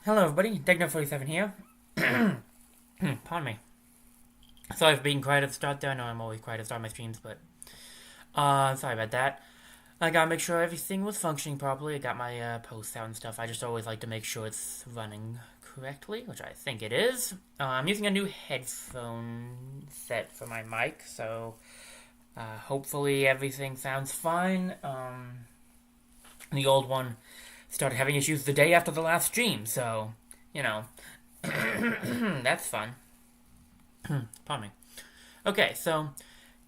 Hello everybody, Degno47 here. Pardon me. Sorry for being quiet at the start there. I know I'm always quiet at the start of my streams, but sorry about that. I gotta make sure everything was functioning properly. I got my posts out and stuff. I just always like to make sure it's running correctly, which I think it is. I'm using a new headphone set for my mic, so hopefully everything sounds fine. The old one started having issues the day after the last stream, so, you know, that's fun. Pardon me. Okay, so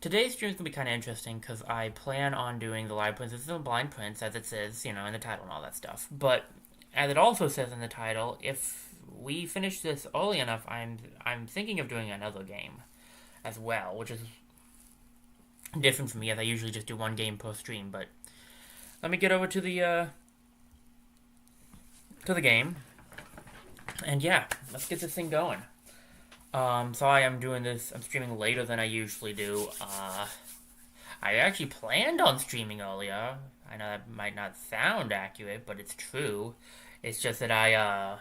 today's stream is going to be kind of interesting because I plan on doing the live prints. This is a blind prints, as it says, in the title and all that stuff. But as it also says in the title, if we finish this early enough, I'm thinking of doing another game as well, which is different for me, as I usually just do one game per stream. But let me get over to the game, and yeah, let's get this thing going. Sorry I'm doing this, I'm streaming later than I usually do. I actually planned on streaming earlier. I know that might not sound accurate, but it's true. It's just that I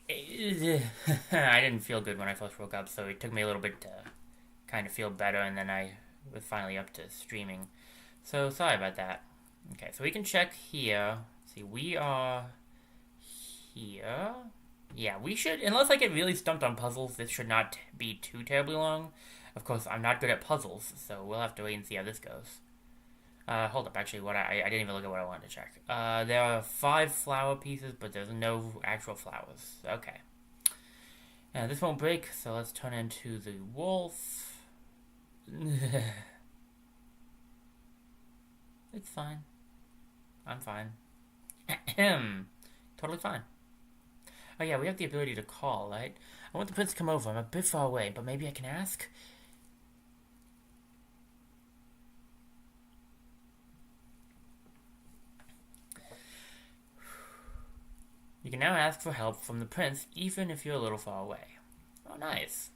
didn't feel good when I first woke up, so it took me a little bit to kind of feel better, and then I was finally up to streaming. So, sorry about that. Okay, so we can check here. See, we are here. Yeah, we should, unless I get really stumped on puzzles, this should not be too terribly long. Of course, I'm not good at puzzles, so we'll have to wait and see how this goes. Hold up, actually, I didn't even look at what I wanted to check. There are 5 flower pieces, but there's no actual flowers. Okay. This won't break, so let's turn into the wolf. It's fine. I'm fine. Totally fine. Oh yeah, we have the ability to call, right? I want the prince to come over. I'm a bit far away, but maybe I can ask? You can now ask for help from the prince, even if you're a little far away. Oh, nice.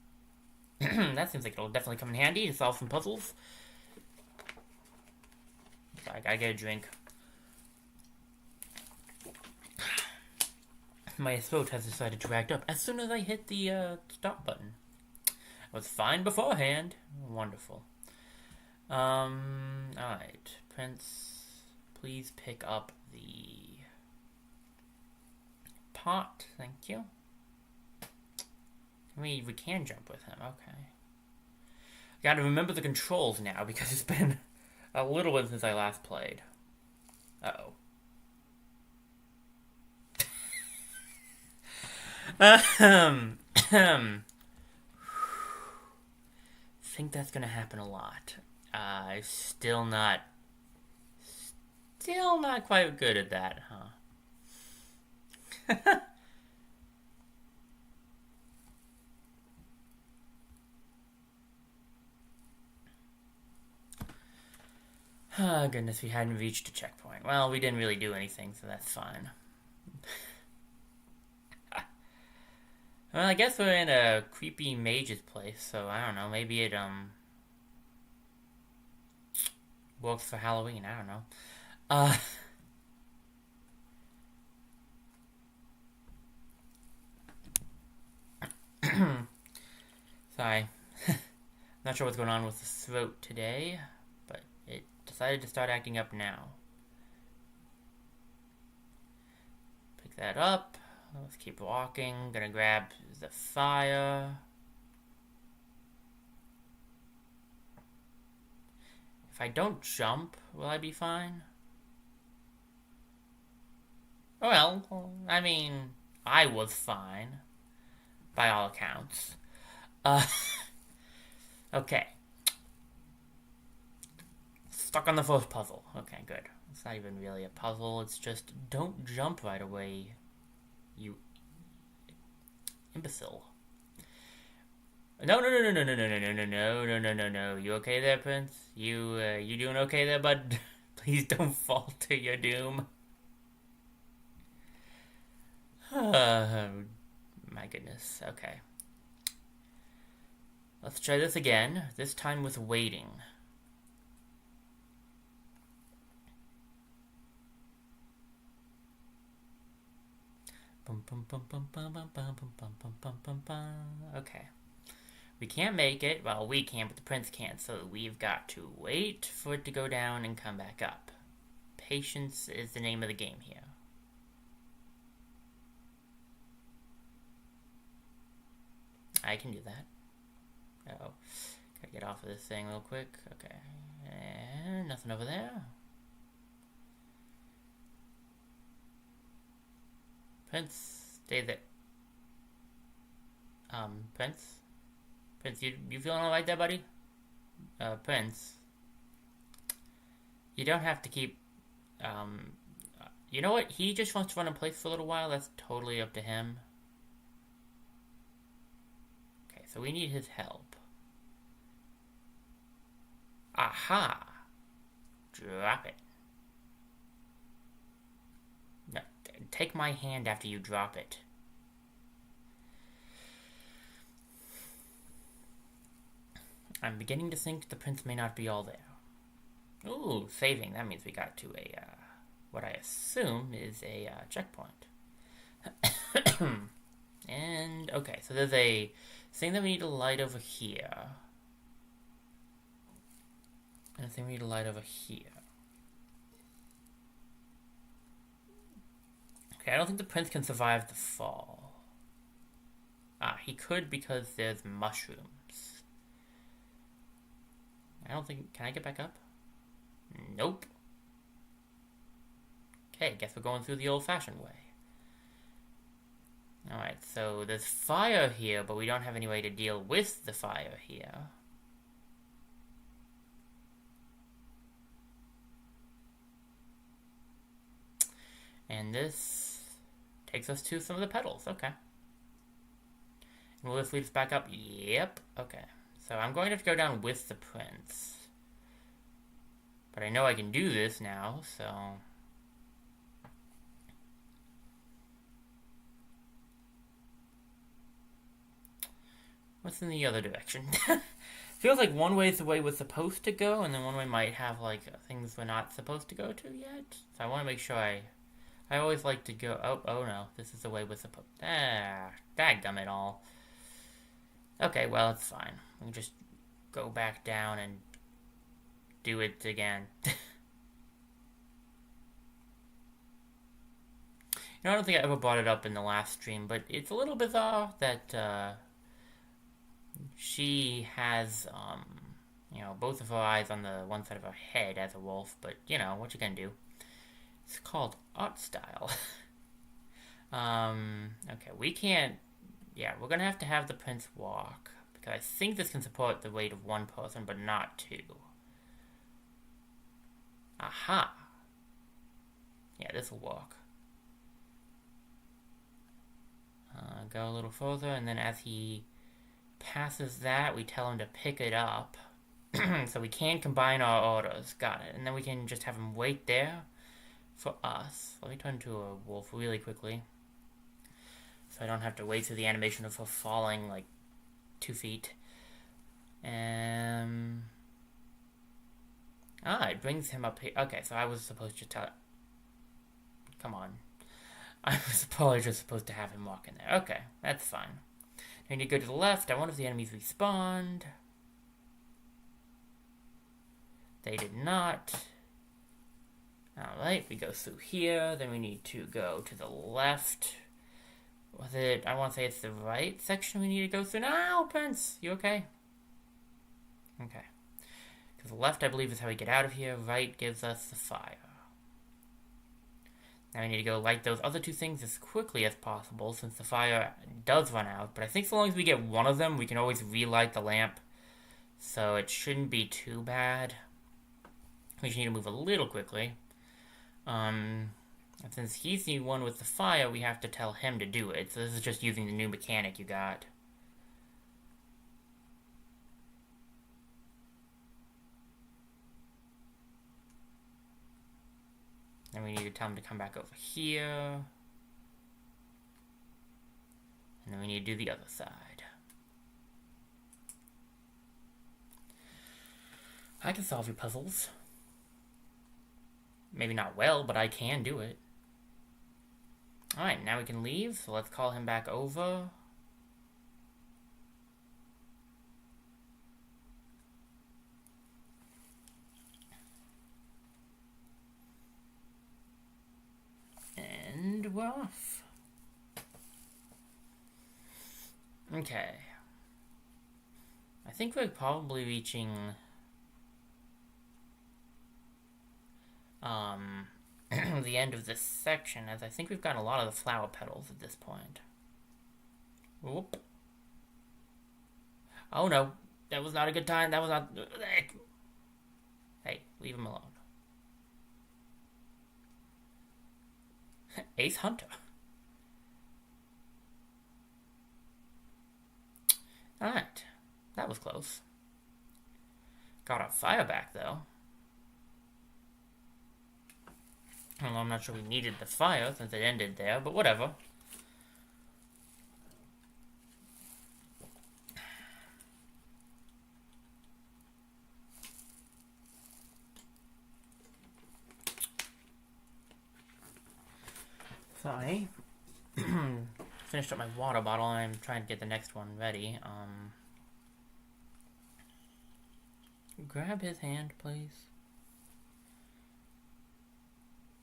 That seems like it'll definitely come in handy to solve some puzzles. I gotta get a drink. My throat has decided to act up as soon as I hit the stop button. I was fine beforehand. Wonderful. Alright. Prince, please pick up the pot. Thank you. We can jump with him. Okay. Gotta remember the controls now because it's been a little bit since I last played. Uh-oh. Think that's gonna happen a lot. Still not quite good at that, huh? Oh, goodness, we hadn't reached a checkpoint. Well, we didn't really do anything, so that's fine. Well, I guess we're in a creepy mage's place, so I don't know. Maybe it, works for Halloween. I don't know. Sorry. Not sure what's going on with the throat today, but it decided to start acting up now. Pick that up. Let's keep walking. Gonna grab the fire. If I don't jump, will I be fine? Well, I mean, I was fine. By all accounts. Okay. Stuck on the first puzzle. Okay, good. It's not even really a puzzle. It's just don't jump right away. You imbecile. No. You okay there, Prince? You doing okay there, bud? Please don't fall to your doom. My goodness. Okay. Let's try this again. This time with waiting. Okay. We can't make it. Well, we can, but the prince can't. So we've got to wait for it to go down and come back up. Patience is the name of the game here. I can do that. Oh, gotta get off of this thing real quick. Okay, and nothing over there. Prince, stay there. Prince, you feeling alright there, buddy? Prince, you don't have to keep. You know what? He just wants to run in place for a little while. That's totally up to him. Okay, so we need his help. Aha! Drop it. No, take my hand after you drop it. I'm beginning to think the prince may not be all there. Ooh, saving. That means we got to a, what I assume is a checkpoint. And, okay, so there's a thing that we need to light over here. And a thing we need to light over here. Okay, I don't think the prince can survive the fall. Ah, he could because there's mushrooms. I don't think... Can I get back up? Nope. Okay, guess we're going through the old-fashioned way. Alright, so there's fire here, but we don't have any way to deal with the fire here. And this takes us to some of the petals. Okay. And will this lead us back up? Yep. Okay. So I'm going to have to go down with the prince. But I know I can do this now, so... What's in the other direction? Feels like one way is the way we're supposed to go, and then one way might have, like, things we're not supposed to go to yet. So I want to make sure I always like to go... Oh no. This is the way we're supposed... Dadgummit all. Okay, well, it's fine. We can just go back down and do it again. I don't think I ever brought it up in the last stream, but it's a little bizarre that she has, both of her eyes on the one side of her head as a wolf, but, what you gonna do? It's called art style. Okay, we can't... Yeah, we're gonna have to have the prince walk, because I think this can support the weight of one person, but not two. Aha! Yeah, this will work. Go a little further, and then as he passes that, we tell him to pick it up. So we can combine our orders. Got it. And then we can just have him wait there for us. Let me turn to a wolf really quickly, so I don't have to wait through the animation of her falling like 2 feet. It brings him up here. Okay, so I was supposed to tell... Come on. I was probably just supposed to have him walk in there. Okay, that's fine. I need to go to the left. I wonder if the enemies respawned. They did not. Alright, we go through here. Then we need to go to the left. Was it... I want to say it's the right section we need to go through. No, Prince! You okay? Okay. Because the left, I believe, is how we get out of here. Right gives us the fire. Now we need to go light those other two things as quickly as possible, since the fire does run out. But I think so long as we get one of them, we can always relight the lamp. So it shouldn't be too bad. We just need to move a little quickly. And since he's the one with the fire, we have to tell him to do it. So this is just using the new mechanic you got. Then we need to tell him to come back over here. And then we need to do the other side. I can solve your puzzles. Maybe not well, but I can do it. Alright, now we can leave, so let's call him back over. And we're off. Okay. I think we're probably reaching the end of this section, as I think we've got a lot of the flower petals at this point. Whoop. Oh no, that was not a good time. That was not... Hey, leave him alone. Ace Hunter. Alright, that was close. Got our fire back, though. Well, I'm not sure we needed the fire since it ended there, but whatever. So I finished up my water bottle and I'm trying to get the next one ready. Grab his hand, please.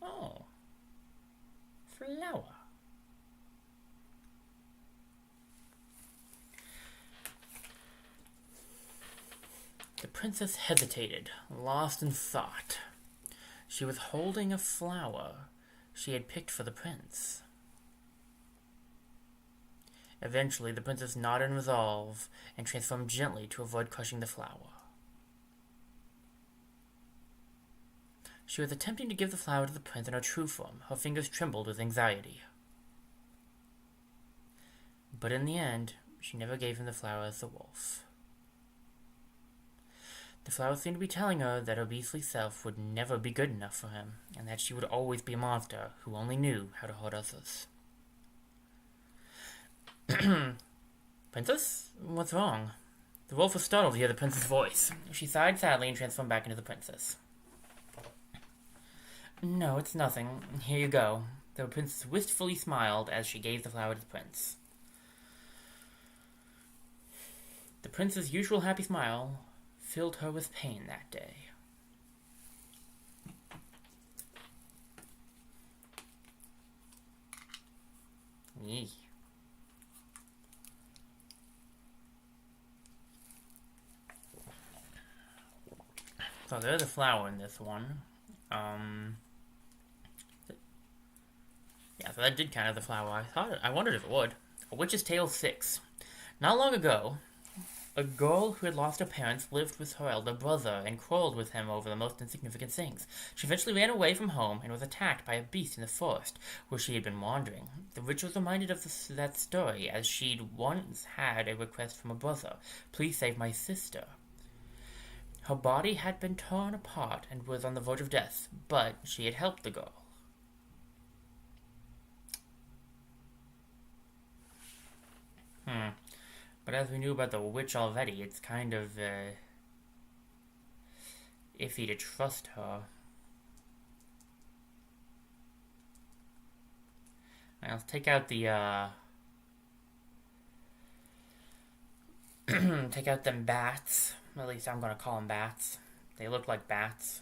Oh. Flower. The princess hesitated, lost in thought. She was holding a flower she had picked for the prince. Eventually, the princess nodded in resolve and transformed gently to avoid crushing the flower. She was attempting to give the flower to the prince in her true form. Her fingers trembled with anxiety. But in the end, she never gave him the flower as the wolf. The flower seemed to be telling her that her beastly self would never be good enough for him, and that she would always be a monster who only knew how to hurt others. Princess? What's wrong? The wolf was startled to hear the prince's voice. She sighed sadly and transformed back into the princess. No, it's nothing. Here you go. The princess wistfully smiled as she gave the flower to the prince. The prince's usual happy smile filled her with pain that day. Yee. So there's a flower in this one. Yeah, so that did count as the flower. I wondered if it would. A Witch's Tale 6. Not long ago, a girl who had lost her parents lived with her elder brother and quarreled with him over the most insignificant things. She eventually ran away from home and was attacked by a beast in the forest where she had been wandering. The witch was reminded of that story as she'd once had a request from her brother. Please save my sister. Her body had been torn apart and was on the verge of death, but she had helped the girl. But as we knew about the witch already, it's kind of, iffy to trust her. Now, let's take out the, take out them bats. At least I'm gonna call them bats. They look like bats.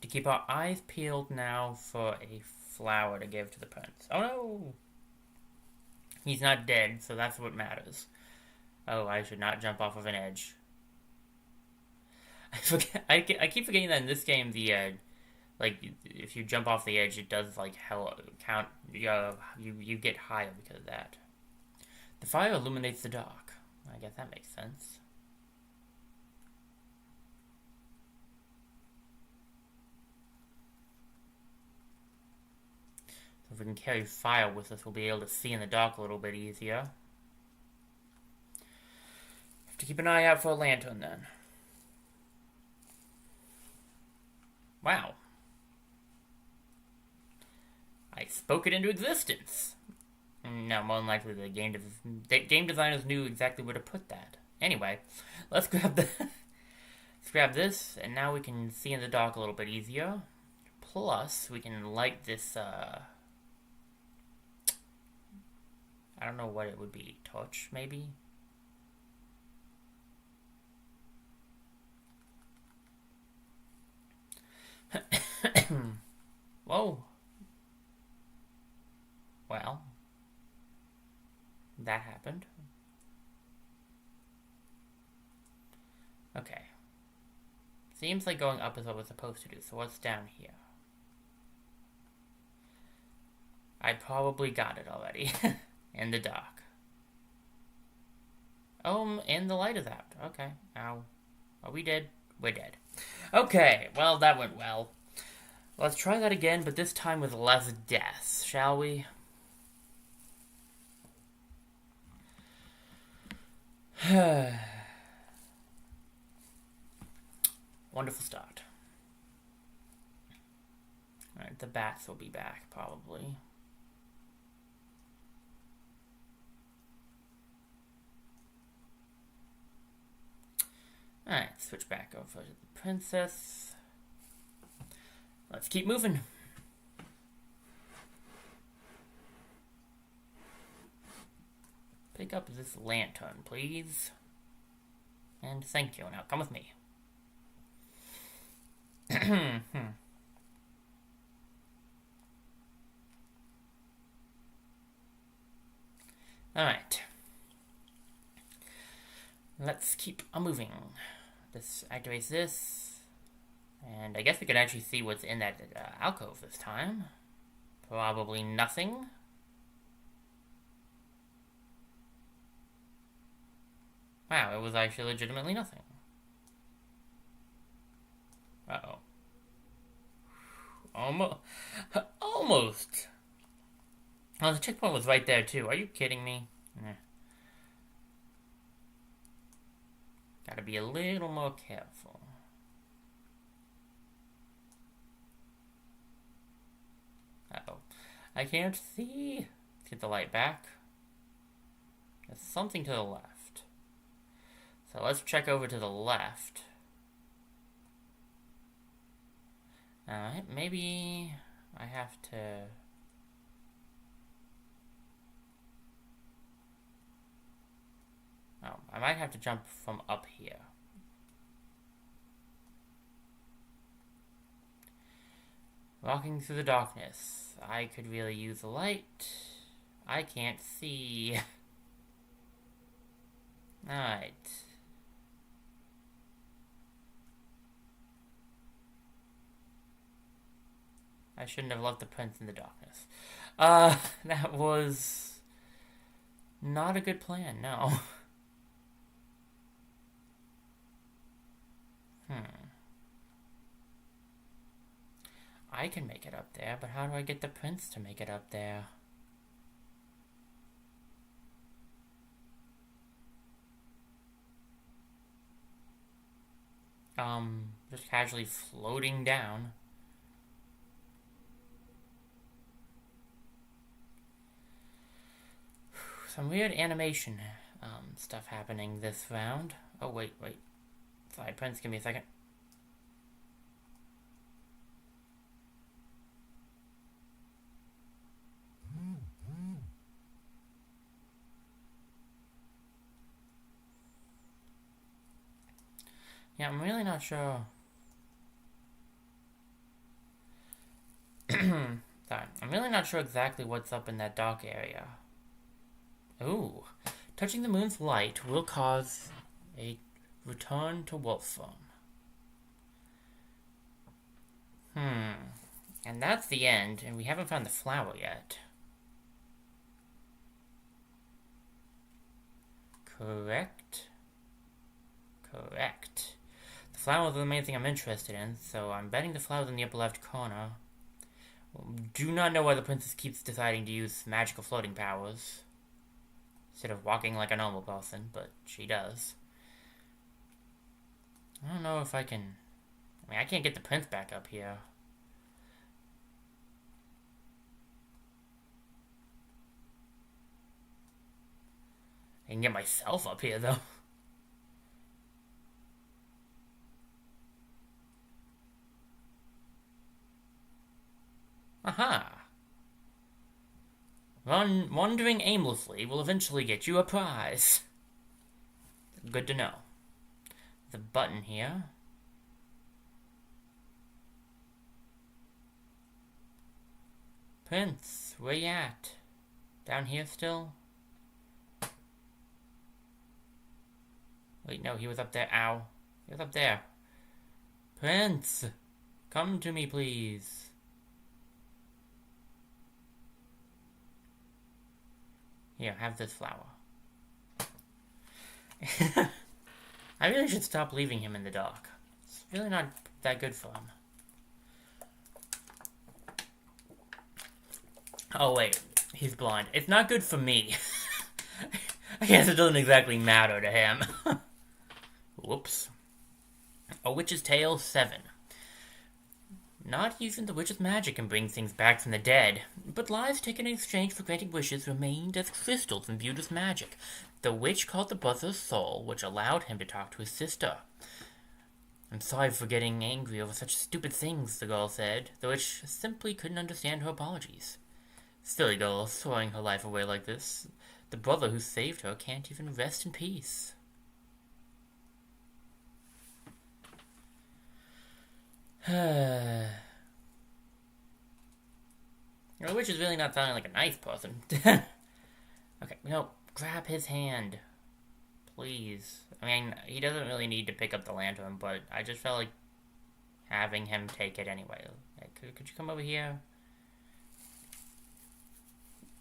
To keep our eyes peeled now for a flower to give to the prince. Oh no! He's not dead, so that's what matters. Oh, I should not jump off of an edge. I keep forgetting that in this game, the, like, if you jump off the edge, it does, like, count, you get higher because of that. The fire illuminates the dark. I guess that makes sense. So if we can carry fire with us, we'll be able to see in the dark a little bit easier. Have to keep an eye out for a lantern then. Wow. I spoke it into existence. No, more than likely the game designers knew exactly where to put that. Anyway, let's grab let's grab this, and now we can see in the dark a little bit easier. Plus, we can light this, I don't know what it would be. Torch, maybe? Whoa. Well. That happened. Okay. Seems like going up is what we're supposed to do, so what's down here? I probably got it already. In the dark. Oh, and the light is out. Okay. Ow. Are we dead? We're dead. Okay, well, that went well. Let's try that again, but this time with less deaths, shall we? Wonderful start. Alright, the bats will be back, probably. Alright, switch back over to the princess. Let's keep moving. Pick up this lantern, please. And thank you. Now come with me. Alright. Let's keep moving. This activates this. And I guess we could actually see what's in that alcove this time. Probably nothing. Wow, it was actually legitimately nothing. Uh-oh. Almost. Oh, the checkpoint was right there, too. Are you kidding me? Gotta be a little more careful. Uh-oh. I can't see. Let's get the light back. There's something to the left. So let's check over to the left. Alright, maybe I have to... Oh, I might have to jump from up here. Walking through the darkness. I could really use a light. I can't see. Alright. I shouldn't have left the prince in the darkness. That was... not a good plan, no. I can make it up there, but how do I get the prince to make it up there? Just casually floating down. Some weird animation, stuff happening this round. Oh, wait. Sorry, Prince, give me a second. Yeah, I'm really not sure. Sorry, I'm really not sure exactly what's up in that dark area. Ooh. Touching the moon's light will cause a return to wolf form. And that's the end, and we haven't found the flower yet. Correct. The flower is the main thing I'm interested in, so I'm betting the flower's in the upper left corner. Do not know why the princess keeps deciding to use magical floating powers instead of walking like a normal person, but she does. I don't know if I can... I mean, I can't get the prince back up here. I can get myself up here, though. Wandering aimlessly will eventually get you a prize. Good to know. The button here. Prince, where you at? Down here still? Wait, no, he was up there. Ow. He was up there. Prince, come to me, please. Here, have this flower. I really should stop leaving him in the dark. It's really not that good for him. Oh, wait. He's blind. It's not good for me. I guess it doesn't exactly matter to him. Whoops. A Witch's Tale 7. Not even the witch's magic can bring things back from the dead, but lives taken in exchange for granting wishes remained as crystals imbued with magic. The witch called the brother's soul, which allowed him to talk to his sister. I'm sorry for getting angry over such stupid things, the girl said. The witch simply couldn't understand her apologies. Silly girl, throwing her life away like this. The brother who saved her can't even rest in peace. The witch is really not sounding like a nice person. Okay, no, grab his hand. Please. I mean, he doesn't really need to pick up the lantern, but I just felt like having him take it anyway. Could you come over here?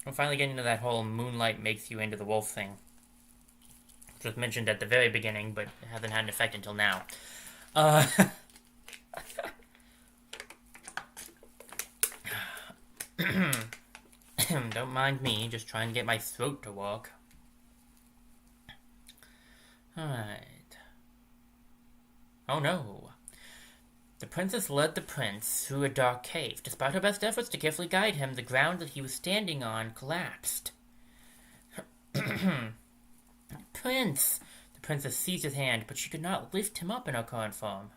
We're finally getting into that whole moonlight makes you into the wolf thing. Which was mentioned at the very beginning, but it hasn't had an effect until now. Don't mind me, just trying to get my throat to work. Alright. Oh no. The princess led the prince through a dark cave. Despite her best efforts to carefully guide him, the ground that he was standing on collapsed. Prince! The princess seized his hand, but she could not lift him up in her current form.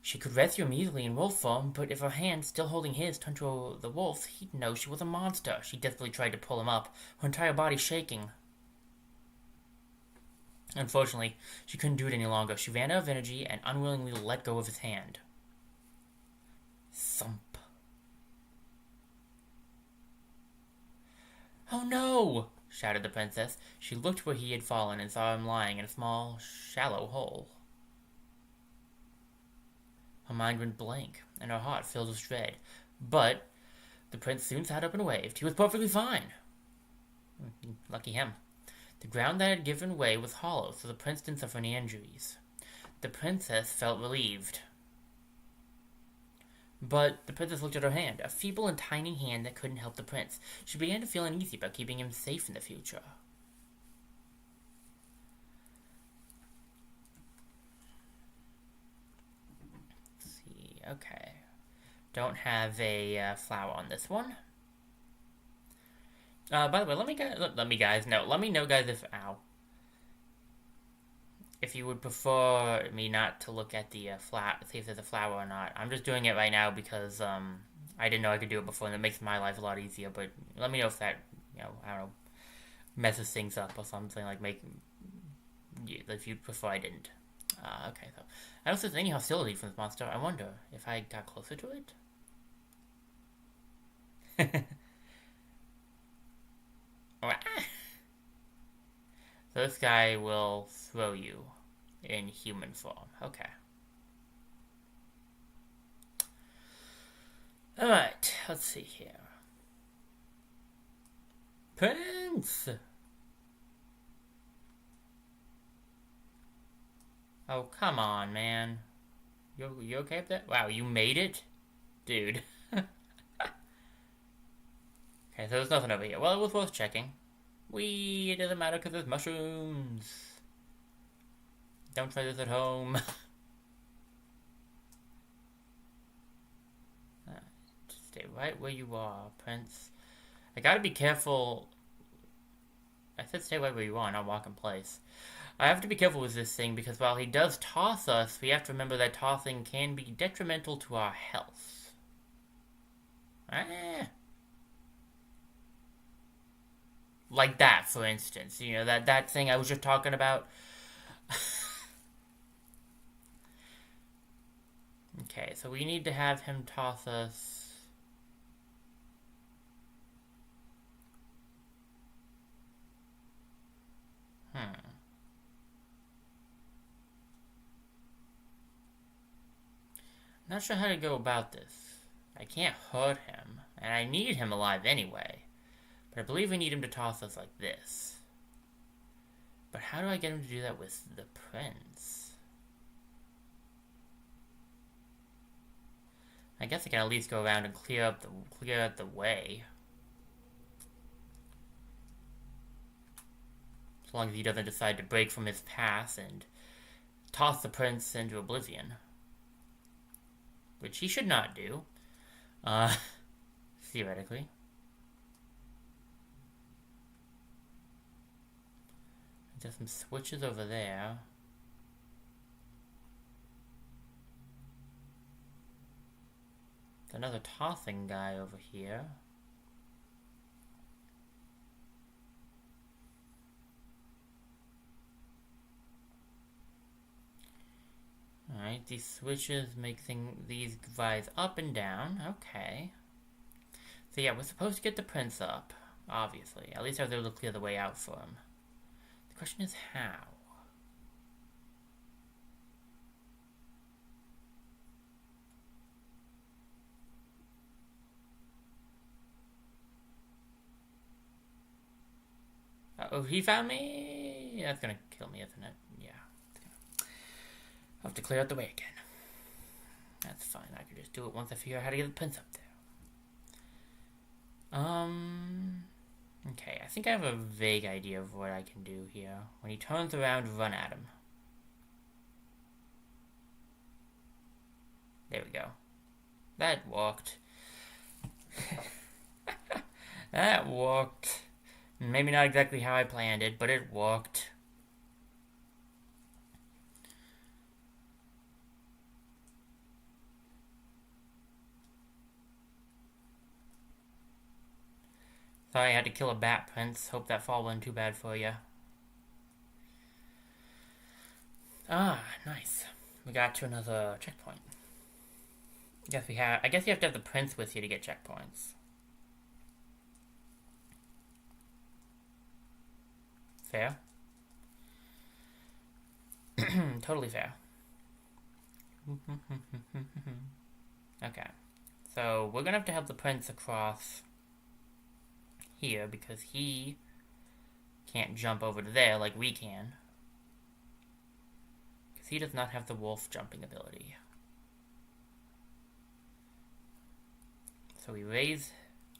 She could rescue him easily in wolf form, but if her hand, still holding his, turned to the wolf, he'd know she was a monster. She desperately tried to pull him up, her entire body shaking. Unfortunately, she couldn't do it any longer. She ran out of energy and unwillingly let go of his hand. Thump. Oh no! Shouted the princess. She looked where he had fallen and saw him lying in a small, shallow hole. Her mind went blank, and her heart filled with dread. But the prince soon sat up and waved. He was perfectly fine. Lucky him. The ground that had given way was hollow, so the prince didn't suffer any injuries. The princess felt relieved. But the princess looked at her hand, a feeble and tiny hand that couldn't help the prince. She began to feel uneasy about keeping him safe in the future. Let's see, okay. Don't have a flower on this one. By the way, let me know, guys, if you would prefer me not to look at the see if there's a flower or not. I'm just doing it right now because I didn't know I could do it before, and it makes my life a lot easier. But let me know if that, I don't know, messes things up or something, like if you prefer I didn't. Okay, so I don't sense any hostility from this monster. I wonder if I got closer to it. So this guy will throw you in human form. Okay. Alright, let's see here. Prince! Oh, come on, man. You okay up there? Wow, you made it? Dude. Okay, so there's nothing over here. Well, it was worth checking. It doesn't matter because there's mushrooms. Don't try this at home. Just stay right where you are, Prince. I gotta be careful. I said stay right where you are, not walk in place. I have to be careful with this thing because while he does toss us, we have to remember that tossing can be detrimental to our health. Like that, for instance. You know, that thing I was just talking about. Okay, so we need to have him toss us... Not sure how to go about this. I can't hurt him, and I need him alive anyway. But I believe we need him to toss us like this. But how do I get him to do that with the prince? I guess I can at least go around and clear out the way. As long as he doesn't decide to break from his path and toss the prince into oblivion. Which he should not do. Theoretically. Just some switches over there. There's another tossing guy over here. Alright, these switches make these rise up and down. Okay. So yeah, we're supposed to get the prince up, obviously. At least I was able to clear the way out for him. The question is how? Uh-oh, he found me? That's gonna kill me, isn't it? Yeah. I'll have to clear out the way again. That's fine. I can just do it once I figure out how to get the prince up there. Okay, I think I have a vague idea of what I can do here. When he turns around, run at him. There we go. That worked. That worked. Maybe not exactly how I planned it, but it worked. Sorry I had to kill a bat prince. Hope that fall wasn't too bad for you. Ah, nice. We got to another checkpoint. I guess you have to have the prince with you to get checkpoints. Fair. Totally fair. Okay. So, we're gonna have to help the prince across here because he can't jump over to there like we can. Because he does not have the wolf jumping ability. So we raise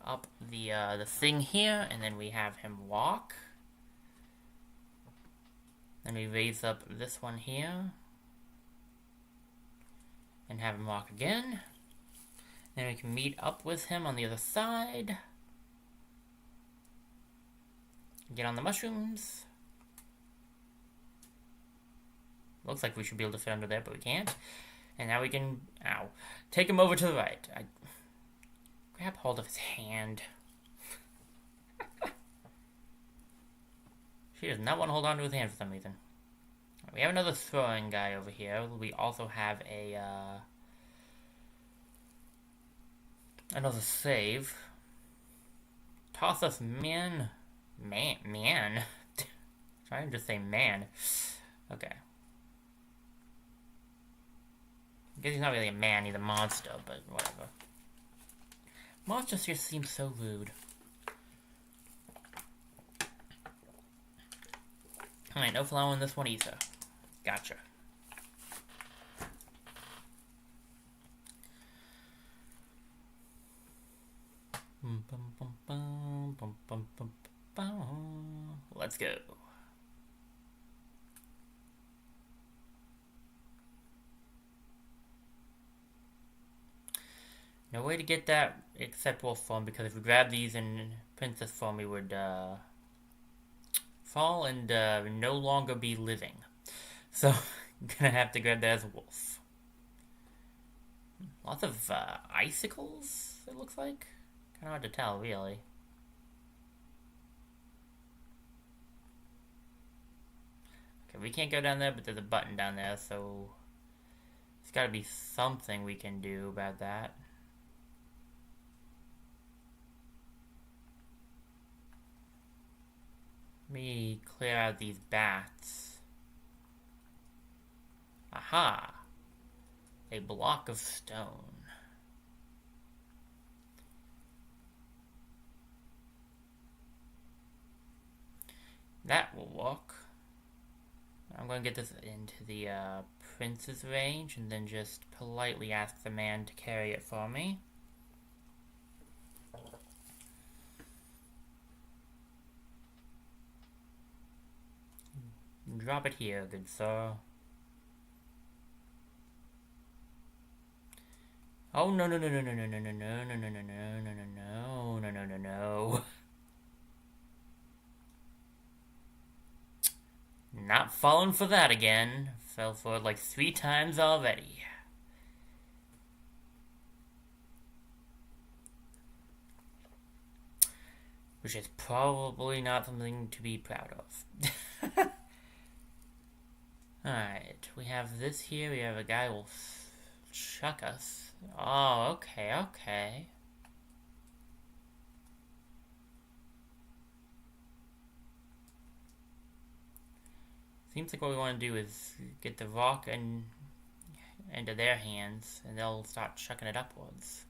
up the thing here, and then we have him walk. Then we raise up this one here. And have him walk again. Then we can meet up with him on the other side. Get on the mushrooms. Looks like we should be able to fit under there, but we can't. And now we can, take him over to the right. I grab hold of his hand. She does not want to hold on to his hand for some reason. We have another throwing guy over here. We also have a, another save. Toss us, man. Man. Trying to say man. Okay. I guess he's not really a man, he's a monster, but whatever. Monsters just seem so rude. Alright, no flower in this one either. Gotcha. Let's go. No way to get that except wolf form, because if we grab these in princess form, we would fall and no longer be living. So, I'm gonna have to grab that as a wolf. Lots of icicles, it looks like. Kind of hard to tell, really. We can't go down there, but there's a button down there, so there's gotta be something we can do about that. Let me clear out these bats. Aha! A block of stone. That will work. I'm going to get this into the prince's range and then just politely ask the man to carry it for me. Drop it here, good sir. Oh, no, no, no, no, no, no, no, no, no, no, no, no, no, no, no, no, no, no, no. Not falling for that again. Fell for it like 3 times already. Which is probably not something to be proud of. Alright, we have this here. We have a guy who will chuck us. Oh, okay, okay. Seems like what we want to do is get the rock into their hands, and they'll start chucking it upwards.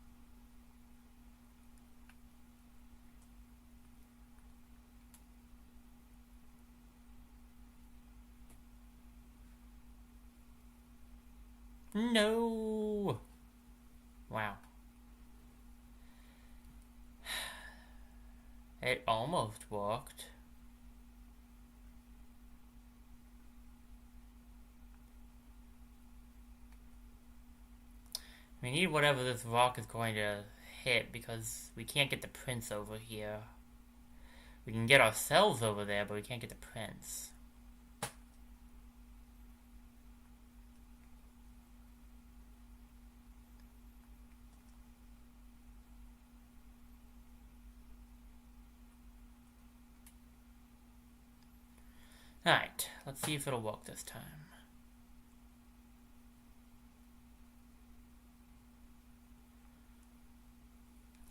No! Wow. It almost worked. We need whatever this rock is going to hit because we can't get the prince over here. We can get ourselves over there, but we can't get the prince. Alright, let's see if it'll work this time.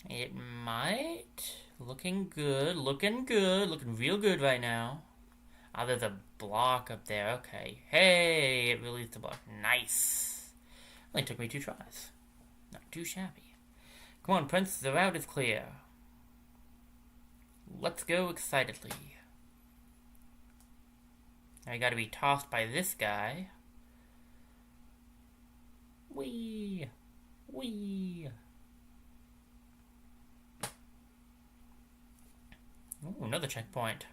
It might. Looking good, looking real good right now. Ah, there's a block up there, okay. Hey, it released the block. Nice. Only took me 2 tries. Not too shabby. Come on, Prince, the route is clear. Let's go excitedly. I gotta be tossed by this guy. Whee! Whee! Ooh, another checkpoint.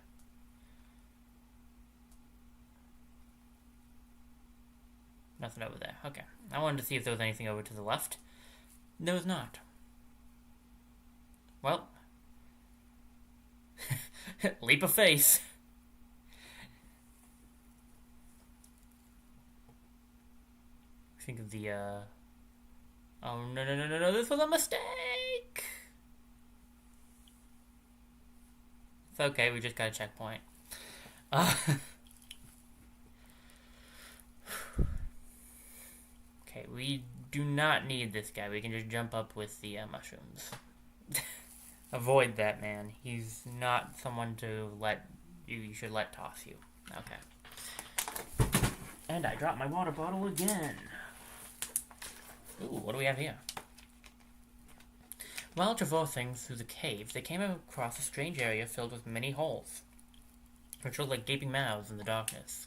Nothing over there. Okay. I wanted to see if there was anything over to the left. There was not. Well. Leap of faith. Think of the, Oh, no, no, no, no, no, this was a mistake! It's okay, we just got a checkpoint. Okay, we do not need this guy. We can just jump up with the mushrooms. Avoid that man. He's not someone to let you should let toss you. Okay. And I dropped my water bottle again. Ooh, what do we have here? While traversing through the cave, they came across a strange area filled with many holes, which looked like gaping mouths in the darkness.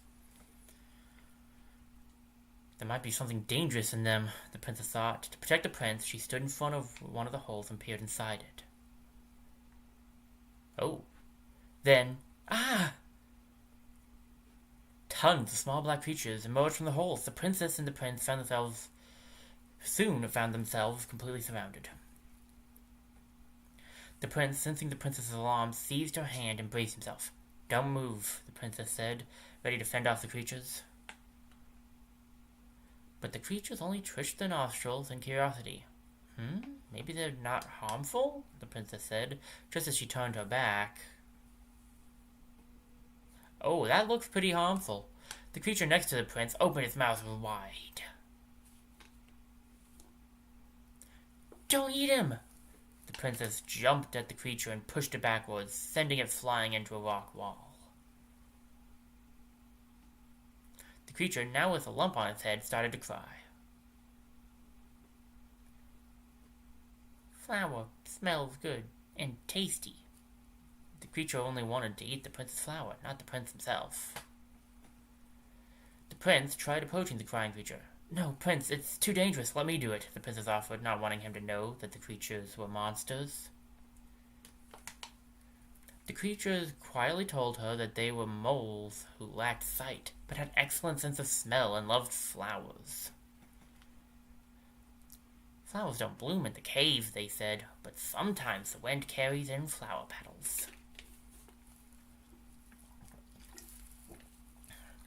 There might be something dangerous in them, the princess thought. To protect the prince, she stood in front of one of the holes and peered inside it. Oh. Then, tons of small black creatures emerged from the holes. The princess and the prince soon found themselves completely surrounded. The prince, sensing the princess's alarm, seized her hand and braced himself. Don't move, the princess said, ready to fend off the creatures. But the creatures only twitched their nostrils in curiosity. Maybe they're not harmful? The princess said, just as she turned her back. Oh, that looks pretty harmful. The creature next to the prince opened its mouth wide. Don't eat him! The princess jumped at the creature and pushed it backwards, sending it flying into a rock wall. The creature, now with a lump on its head, started to cry. Flower smells good and tasty. The creature only wanted to eat the prince's flower, not the prince himself. The prince tried approaching the crying creature. No, Prince, it's too dangerous. Let me do it, the princess offered, not wanting him to know that the creatures were monsters. The creatures quietly told her that they were moles who lacked sight, but had excellent sense of smell and loved flowers. Flowers don't bloom in the cave, they said, but sometimes the wind carries in flower petals.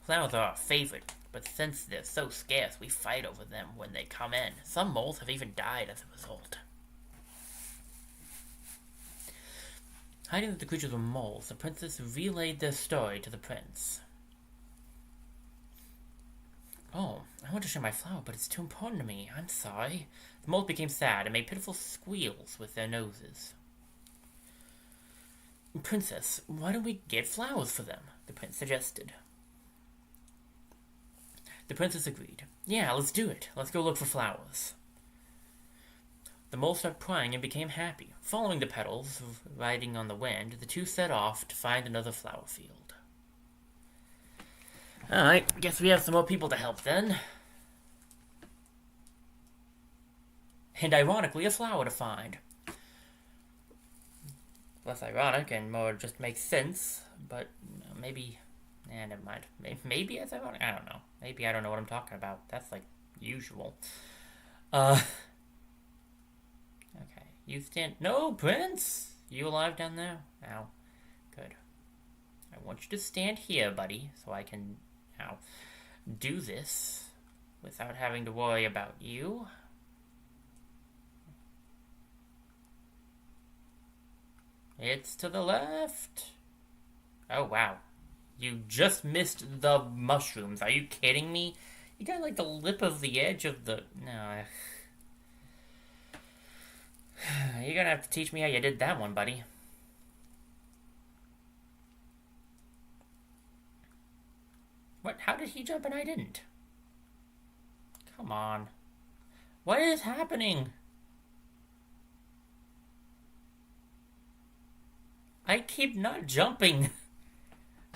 Flowers are our favorite, but since they're so scarce, we fight over them when they come in. Some moles have even died as a result. Hiding that the creatures were moles, the princess relayed their story to the prince. Oh, I want to share my flower, but it's too important to me. I'm sorry. The moles became sad and made pitiful squeals with their noses. Princess, why don't we get flowers for them? The prince suggested. The princess agreed. Yeah, let's do it. Let's go look for flowers. The mole stopped crying and became happy. Following the petals, riding on the wind, the two set off to find another flower field. Alright, guess we have some more people to help then. And ironically, a flower to find. Less ironic and more just makes sense, but maybe... never mind. Maybe it's ironic. I don't know. Maybe I don't know what I'm talking about. That's like usual. Okay. You stand... No, Prince! You alive down there? Ow. Good. I want you to stand here, buddy, so I can, do this without having to worry about you. It's to the left. Oh, wow. You just missed the mushrooms. Are you kidding me? You got like the lip of the edge of the... No. You're gonna have to teach me how you did that one, buddy. What? How did he jump and I didn't? Come on. What is happening? I keep not jumping.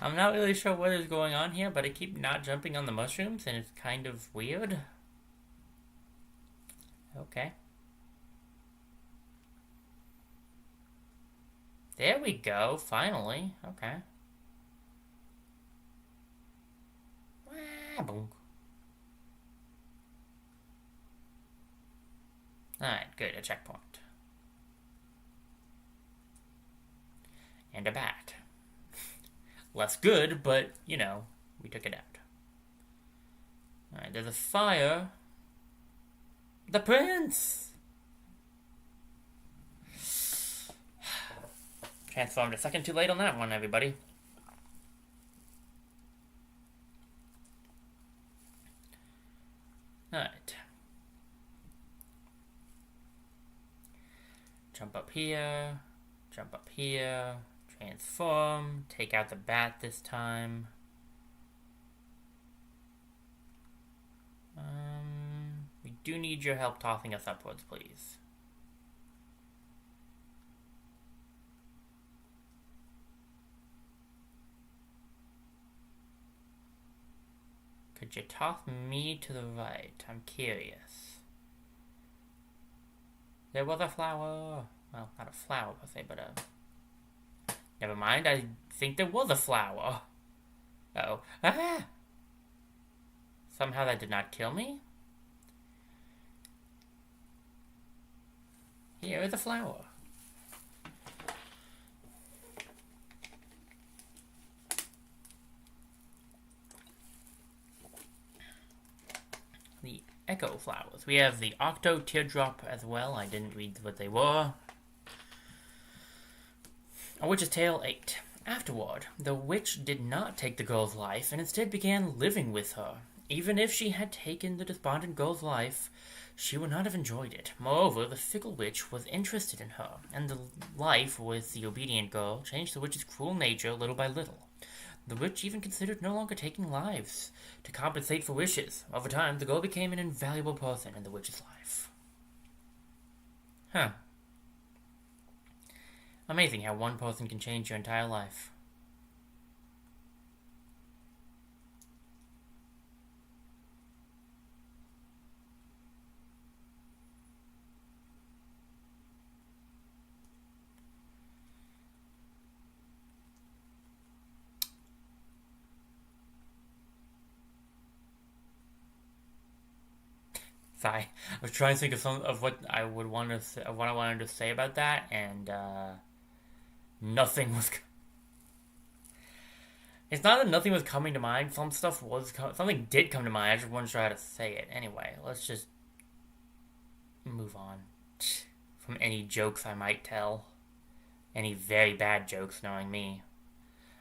I'm not really sure what is going on here, but I keep not jumping on the mushrooms, and it's kind of weird. Okay. There we go, finally. Okay. Ah, boom. Alright, good, a checkpoint. And a bat. Less good, but, you know, we took it out. Alright, there's a fire. The prince! Transformed a second too late on that one, everybody. Alright. Jump up here. Jump up here. Transform. Take out the bat this time. We do need your help tossing us upwards, please. Could you toss me to the right? I'm curious. There was a flower. Well, not a flower per se, but a... Never mind, I think there was a flower. Uh-oh. Ah! Somehow that did not kill me? Here is a flower. The Echo flowers. We have the Octo Teardrop as well. I didn't read what they were. A Witch's Tale 8. Afterward, the witch did not take the girl's life and instead began living with her. Even if she had taken the despondent girl's life, she would not have enjoyed it. Moreover, the fickle witch was interested in her, and the life with the obedient girl changed the witch's cruel nature little by little. The witch even considered no longer taking lives to compensate for wishes. Over time, the girl became an invaluable person in the witch's life. Huh. Amazing how one person can change your entire life. Sorry, I was trying to think of what I would want to say, of what I wanted to say about that, and nothing was. It's not that nothing was coming to mind. Something did come to mind. I just wasn't sure how to say it. Anyway, let's just move on from any jokes I might tell. Any very bad jokes, knowing me.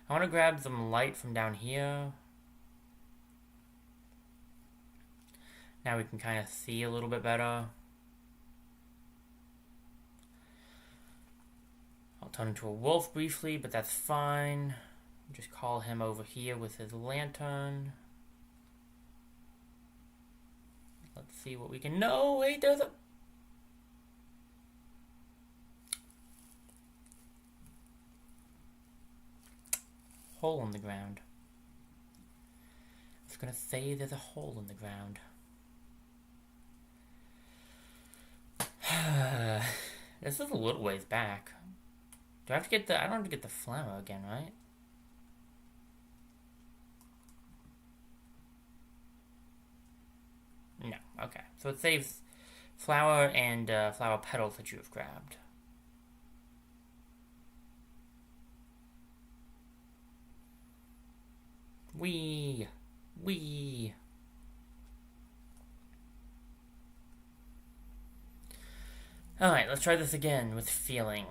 I want to grab some light from down here. Now we can kind of see a little bit better. I'll turn into a wolf briefly, but that's fine. Just call him over here with his lantern. Let's see what we can... No, wait, there's a... hole in the ground. I was gonna say there's a hole in the ground. This is a little ways back. Do I have to get the... I don't have to get the flower again, right? No, okay. So it saves flower and flower petals that you have grabbed. Wee! Alright, let's try this again with feeling.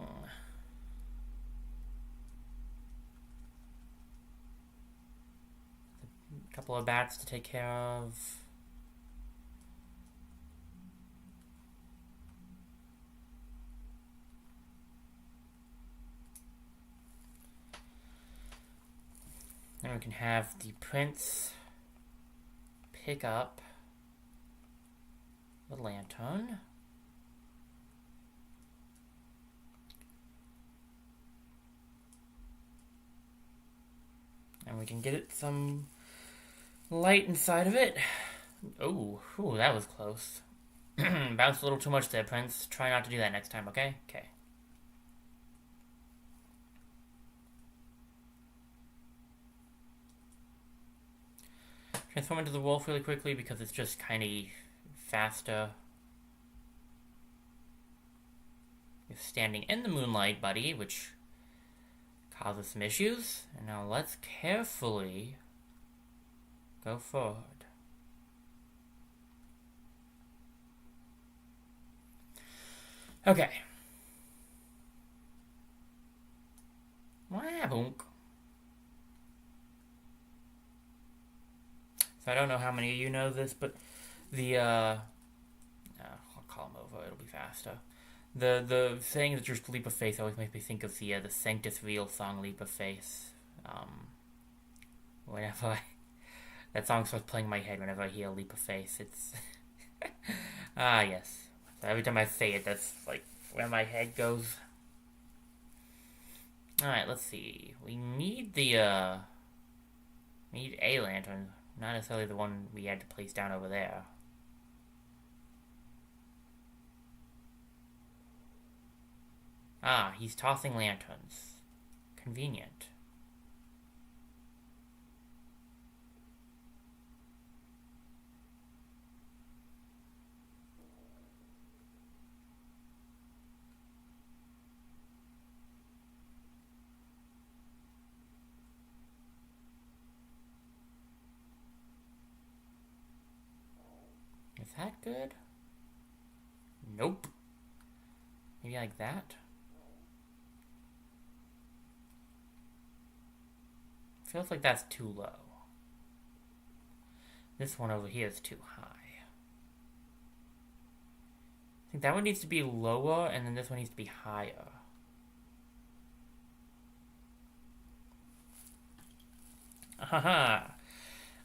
A couple of bats to take care of. Then we can have the prince pick up the lantern. And we can get it some light inside of it. Ooh, that was close. Bounced a little too much there, Prince. Try not to do that next time, okay? Okay. Transform into the wolf really quickly because it's just kind of faster. You're standing in the moonlight, buddy, which causes some issues. And now let's carefully go forward. Okay. Wabunk. So I don't know how many of you know this, but the I'll call him over, it'll be faster. The saying that your leap of faith always makes me think of the Sanctus Real song Leap of Faith. Whenever that song starts playing in my head whenever I hear Leap of Faith, it's yes. So every time I say it, that's like where my head goes. Alright, let's see. We need the we need a lantern, not necessarily the one we had to place down over there. Ah, he's tossing lanterns. Convenient. Is that good? Nope. Maybe like that? Feels like that's too low. This one over here is too high. I think that one needs to be lower, and then this one needs to be higher. Haha!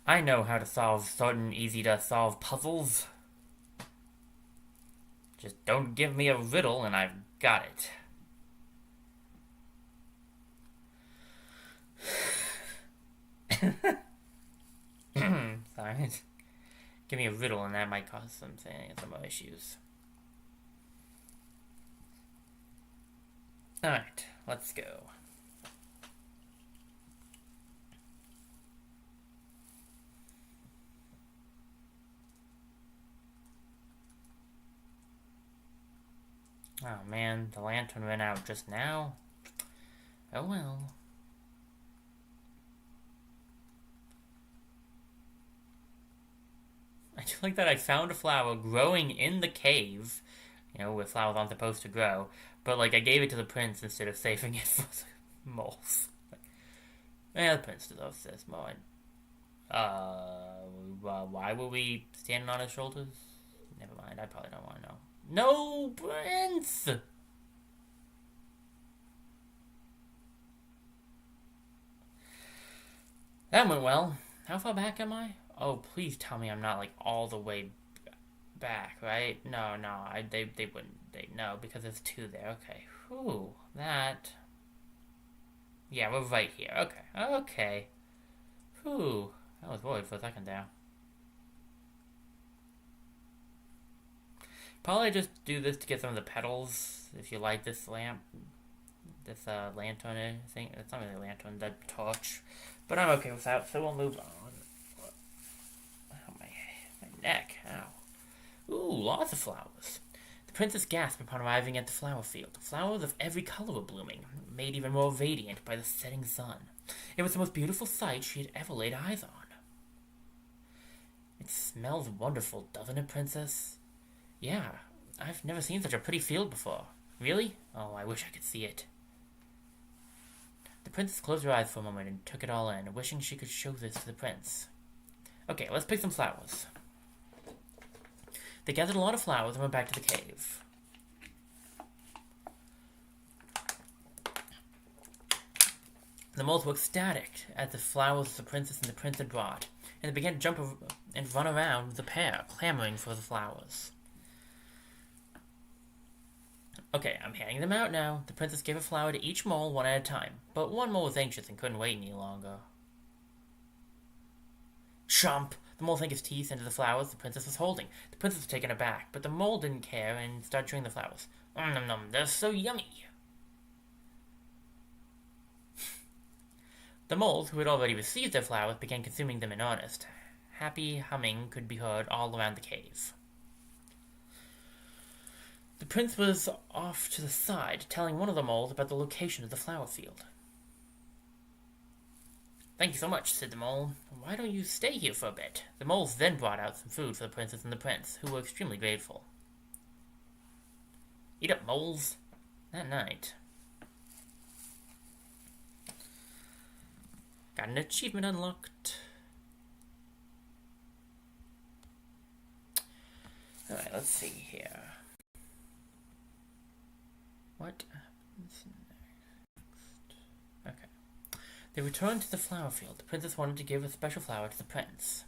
I know how to solve certain easy-to-solve puzzles. Just don't give me a riddle, and I've got it. Sorry. Give me a riddle, and that might cause some more issues. Alright, let's go. Oh man, the lantern went out just now. Oh well. I just like that I found a flower growing in the cave, you know, where flowers aren't supposed to grow, but like I gave it to the prince instead of saving it for the moles. Yeah, the prince deserves this more. Why were we standing on his shoulders? Never mind, I probably don't want to know. No, Prince! That went well. How far back am I? Oh, please tell me I'm not like all the way back, right? No, they wouldn't. No, because there's two there. Okay. Whew, that. Yeah, we're right here. Okay. Whew, I was worried for a second there. Probably just do this to get some of the petals. If you light this lamp, this lantern thing. It's not really a lantern, the torch. But I'm okay with that, so we'll move on. Oh, my neck. Ow. Ooh, lots of flowers. The princess gasped upon arriving at the flower field. Flowers of every color were blooming, made even more radiant by the setting sun. It was the most beautiful sight she had ever laid eyes on. It smells wonderful, doesn't it, princess? Yeah, I've never seen such a pretty field before. Really? Oh, I wish I could see it. The princess closed her eyes for a moment and took it all in, wishing she could show this to the prince. Okay, let's pick some flowers. They gathered a lot of flowers and went back to the cave. The moles were ecstatic at the flowers the princess and the prince had brought, and they began to jump and run around the pair, clamoring for the flowers. Okay, I'm handing them out now. The princess gave a flower to each mole one at a time, but one mole was anxious and couldn't wait any longer. Chomp! The mole sank his teeth into the flowers the princess was holding. The princess was taken aback, but the mole didn't care and started chewing the flowers. Nom nom, they're so yummy! The moles, who had already received their flowers, began consuming them in earnest. Happy humming could be heard all around the cave. The prince was off to the side, telling one of the moles about the location of the flower field. Thank you so much, said the mole. Why don't you stay here for a bit? The moles then brought out some food for the princess and the prince, who were extremely grateful. Eat up, moles. That night. Got an achievement unlocked. Alright, let's see here. What happens next? Okay. They returned to the flower field. The princess wanted to give a special flower to the prince.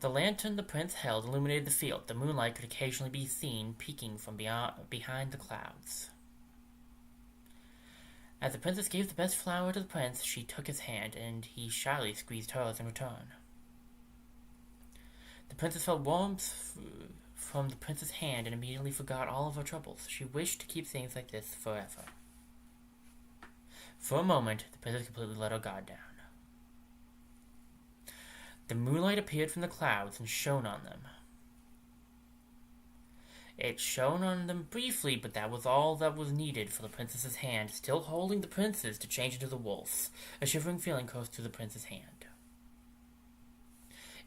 The lantern the prince held illuminated the field. The moonlight could occasionally be seen peeking from behind the clouds. As the princess gave the best flower to the prince, she took his hand, and he shyly squeezed hers in return. The princess felt warmth from the prince's hand and immediately forgot all of her troubles. She wished to keep things like this forever. For a moment, the princess completely let her guard down. The moonlight appeared from the clouds and shone on them. It shone on them briefly, but that was all that was needed for the princess's hand, still holding the prince's, to change into the wolf. A shivering feeling coursed through the prince's hand.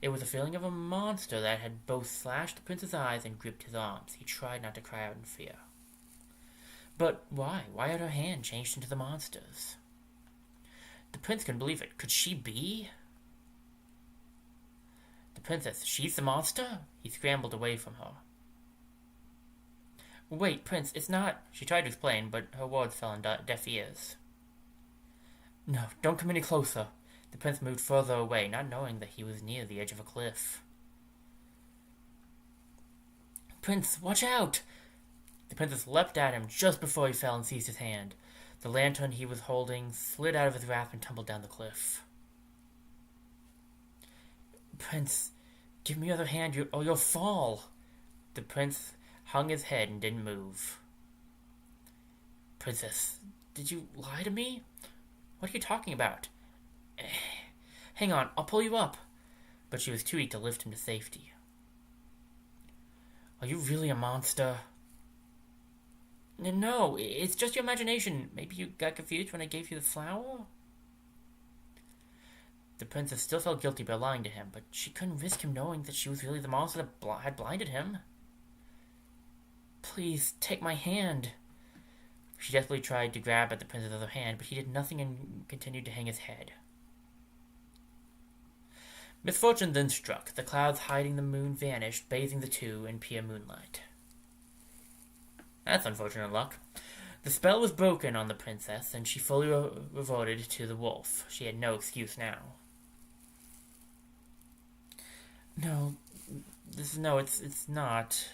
It was a feeling of a monster that had both slashed the prince's eyes and gripped his arms. He tried not to cry out in fear. But why? Why had her hand changed into the monster's? The prince couldn't believe it. Could she be? The princess, she's the monster? He scrambled away from her. Wait, Prince, it's not... She tried to explain, but her words fell on deaf ears. No, don't come any closer. The prince moved further away, not knowing that he was near the edge of a cliff. Prince, watch out! The princess leapt at him just before he fell and seized his hand. The lantern he was holding slid out of his grasp and tumbled down the cliff. Prince, give me your other hand, or you'll fall. The prince hung his head and didn't move. Princess, did you lie to me? What are you talking about? Hang on, I'll pull you up. But she was too weak to lift him to safety. Are you really a monster? No, it's just your imagination. Maybe you got confused when I gave you the flower? The princess still felt guilty by lying to him, but she couldn't risk him knowing that she was really the monster that had blinded him. Please, take my hand. She desperately tried to grab at the prince's other hand, but he did nothing and continued to hang his head. Misfortune then struck. The clouds hiding the moon vanished, bathing the two in pure moonlight. That's unfortunate luck. The spell was broken on the princess, and she fully reverted to the wolf. She had no excuse now. No, it's not.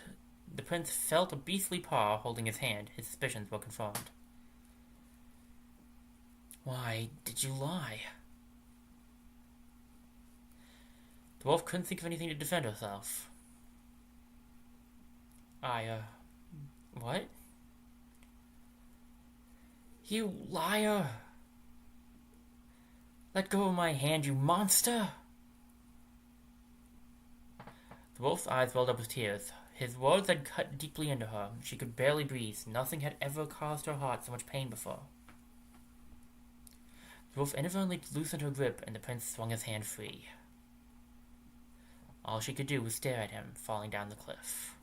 The prince felt a beastly paw holding his hand. His suspicions were confirmed. Why did you lie? The wolf couldn't think of anything to defend herself. What? You liar! Let go of my hand, you monster! The wolf's eyes welled up with tears. His words had cut deeply into her. She could barely breathe. Nothing had ever caused her heart so much pain before. The wolf inadvertently loosened her grip, and the prince swung his hand free. All she could do was stare at him, falling down the cliff.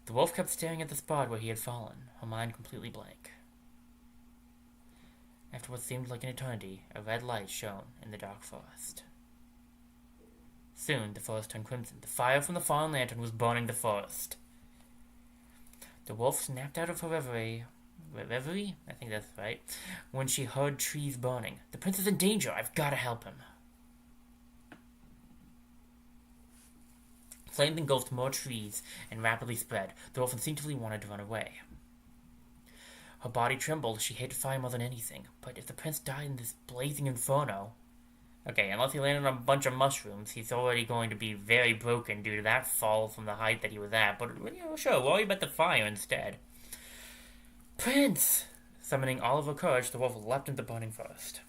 The wolf kept staring at the spot where he had fallen, her mind completely blank. After what seemed like an eternity, a red light shone in the dark forest. Soon, the forest turned crimson. The fire from the fallen lantern was burning the forest. The wolf snapped out of her reverie, I think that's right, when she heard trees burning. The prince is in danger. I've got to help him. Flames engulfed more trees and rapidly spread. The wolf instinctively wanted to run away. Her body trembled. She hated fire more than anything. But if the prince died in this blazing inferno... Okay, unless he landed on a bunch of mushrooms, he's already going to be very broken due to that fall from the height that he was at. But, sure, worry about the fire instead. Prince! Summoning all of her courage, the wolf leapt into the burning forest.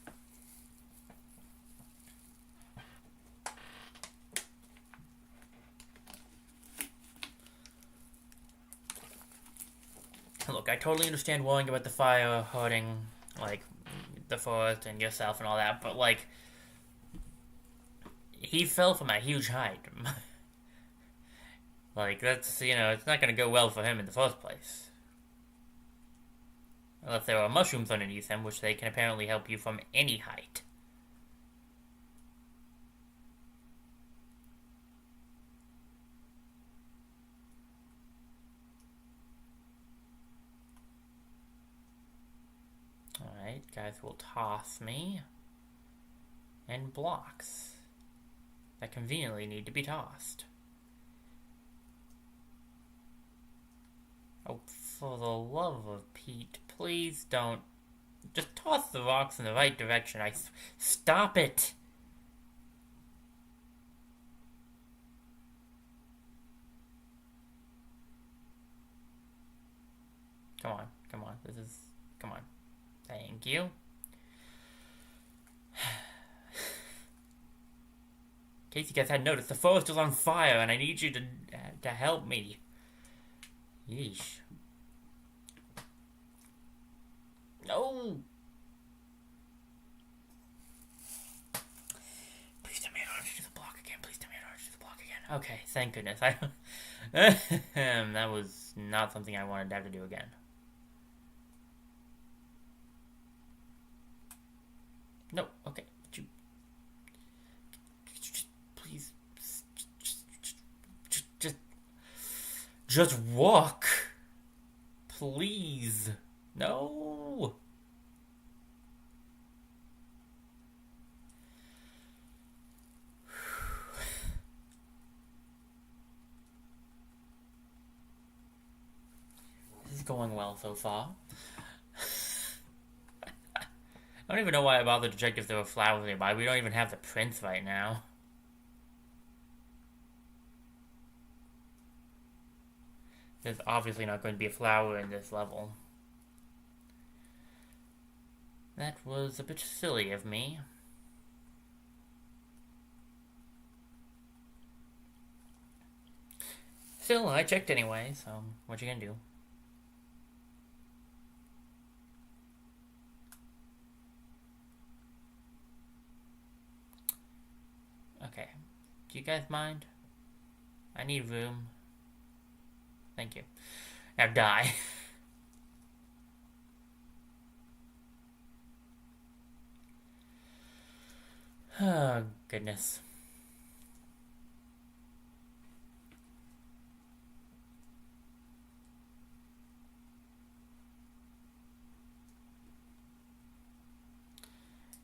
Look, I totally understand worrying about the fire hurting, the forest and yourself and all that, but, he fell from a huge height. That's, it's not gonna go well for him in the first place. Unless there are mushrooms underneath him, which they can apparently help you from any height. Alright, guys will toss me. And blocks that conveniently need to be tossed. Oh, for the love of Pete, please don't. Just toss the rocks in the right direction. Stop it! Come on. Come on. Thank you. In case you guys hadn't noticed, the forest is on fire, and I need you to help me. Yeesh. No! Please tell me I don't have to do the block again. Please tell me I don't have to do the block again. Okay, thank goodness. That was not something I wanted to have to do again. Just walk. Please. No. This is going well so far. I don't even know why I bothered to check if there were flowers nearby. We don't even have the prince right now. There's obviously not going to be a flower in this level. That was a bit silly of me. Still, I checked anyway, so what you gonna do? Okay. Do you guys mind? I need room. Thank you. Now die. Oh, goodness.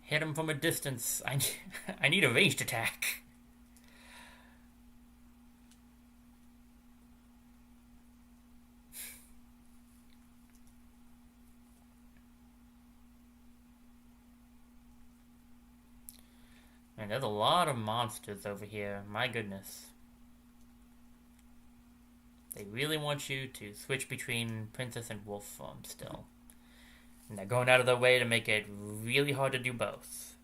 Hit him from a distance. I need a ranged attack. Man, there's a lot of monsters over here. My goodness. They really want you to switch between princess and wolf form still. And they're going out of their way to make it really hard to do both.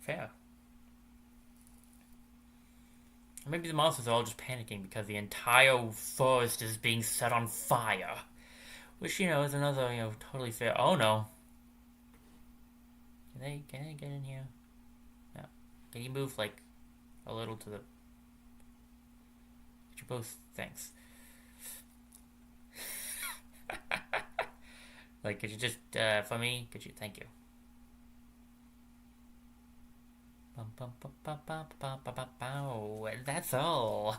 Fair. Or maybe the monsters are all just panicking because the entire forest is being set on fire. Which, you know, is another, totally fair. Oh no. Can they get in here? No. Can you move, like, a little to the... Could you both... Thanks. Like, could you just, for me? Could you? Thank you. That's all.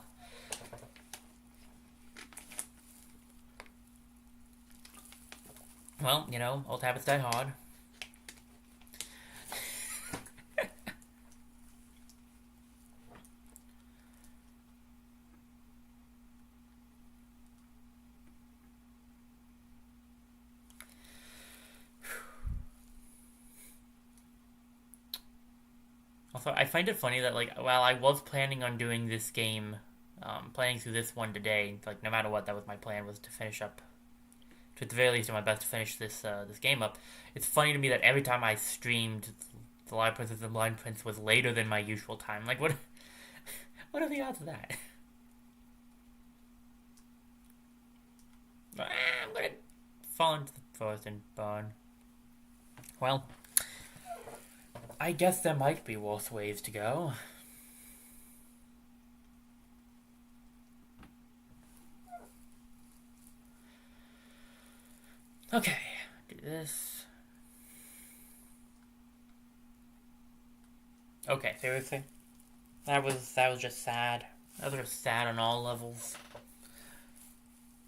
Well, old habits die hard. Also, I find it funny that, like, while I was planning on doing this game, planning through this one today, like, no matter what, that was my plan, was to finish up, to at the very least do my best to finish this this game up. It's funny to me that every time I streamed, The Live Princess and Blind Prince was later than my usual time. Like, what are the odds of that? I'm gonna fall into the forest and burn. Well... I guess there might be worse ways to go. Okay, do this. Okay, seriously? That was just sad. That was just sad on all levels.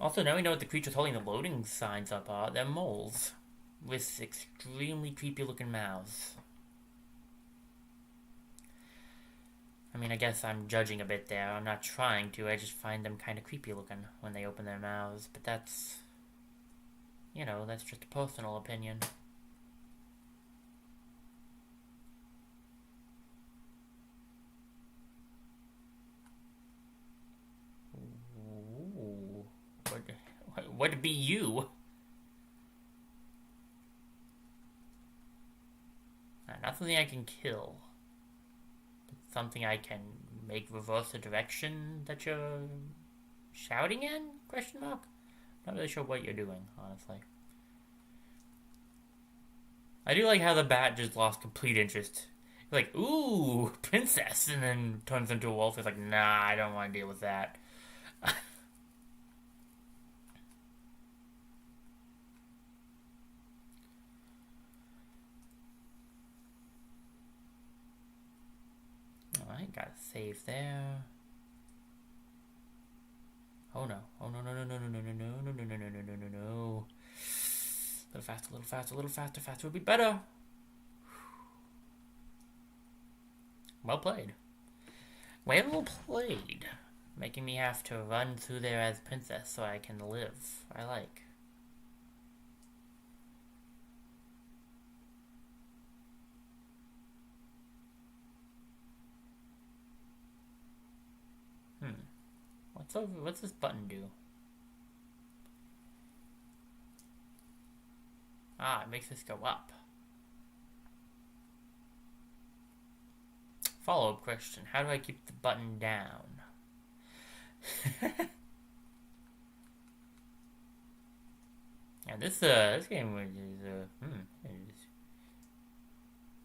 Also, now we know what the creatures holding the loading signs up are. They're moles. With extremely creepy looking mouths. I mean, I guess I'm judging a bit there. I'm not trying to. I just find them kind of creepy looking when they open their mouths. But that's... that's just a personal opinion. Ooh. What be you? Not something I can kill. Something I can make reverse the direction that you're shouting in? Question mark? Not really sure what you're doing, honestly. I do like how the bat just lost complete interest. Like, ooh, princess, and then turns into a wolf. It's like, nah, I don't want to deal with that. Alright, got a save there. Oh no. Oh no, no, no, no, no, no, no, no, no, no, no, no, no, no, no, no. A little faster, a little faster, a little faster. Faster would be better. Well played. Well played. Making me have to run through there as princess so I can live. I like. What's this button do? Ah, it makes this go up. Follow-up question. How do I keep the button down? Yeah, this game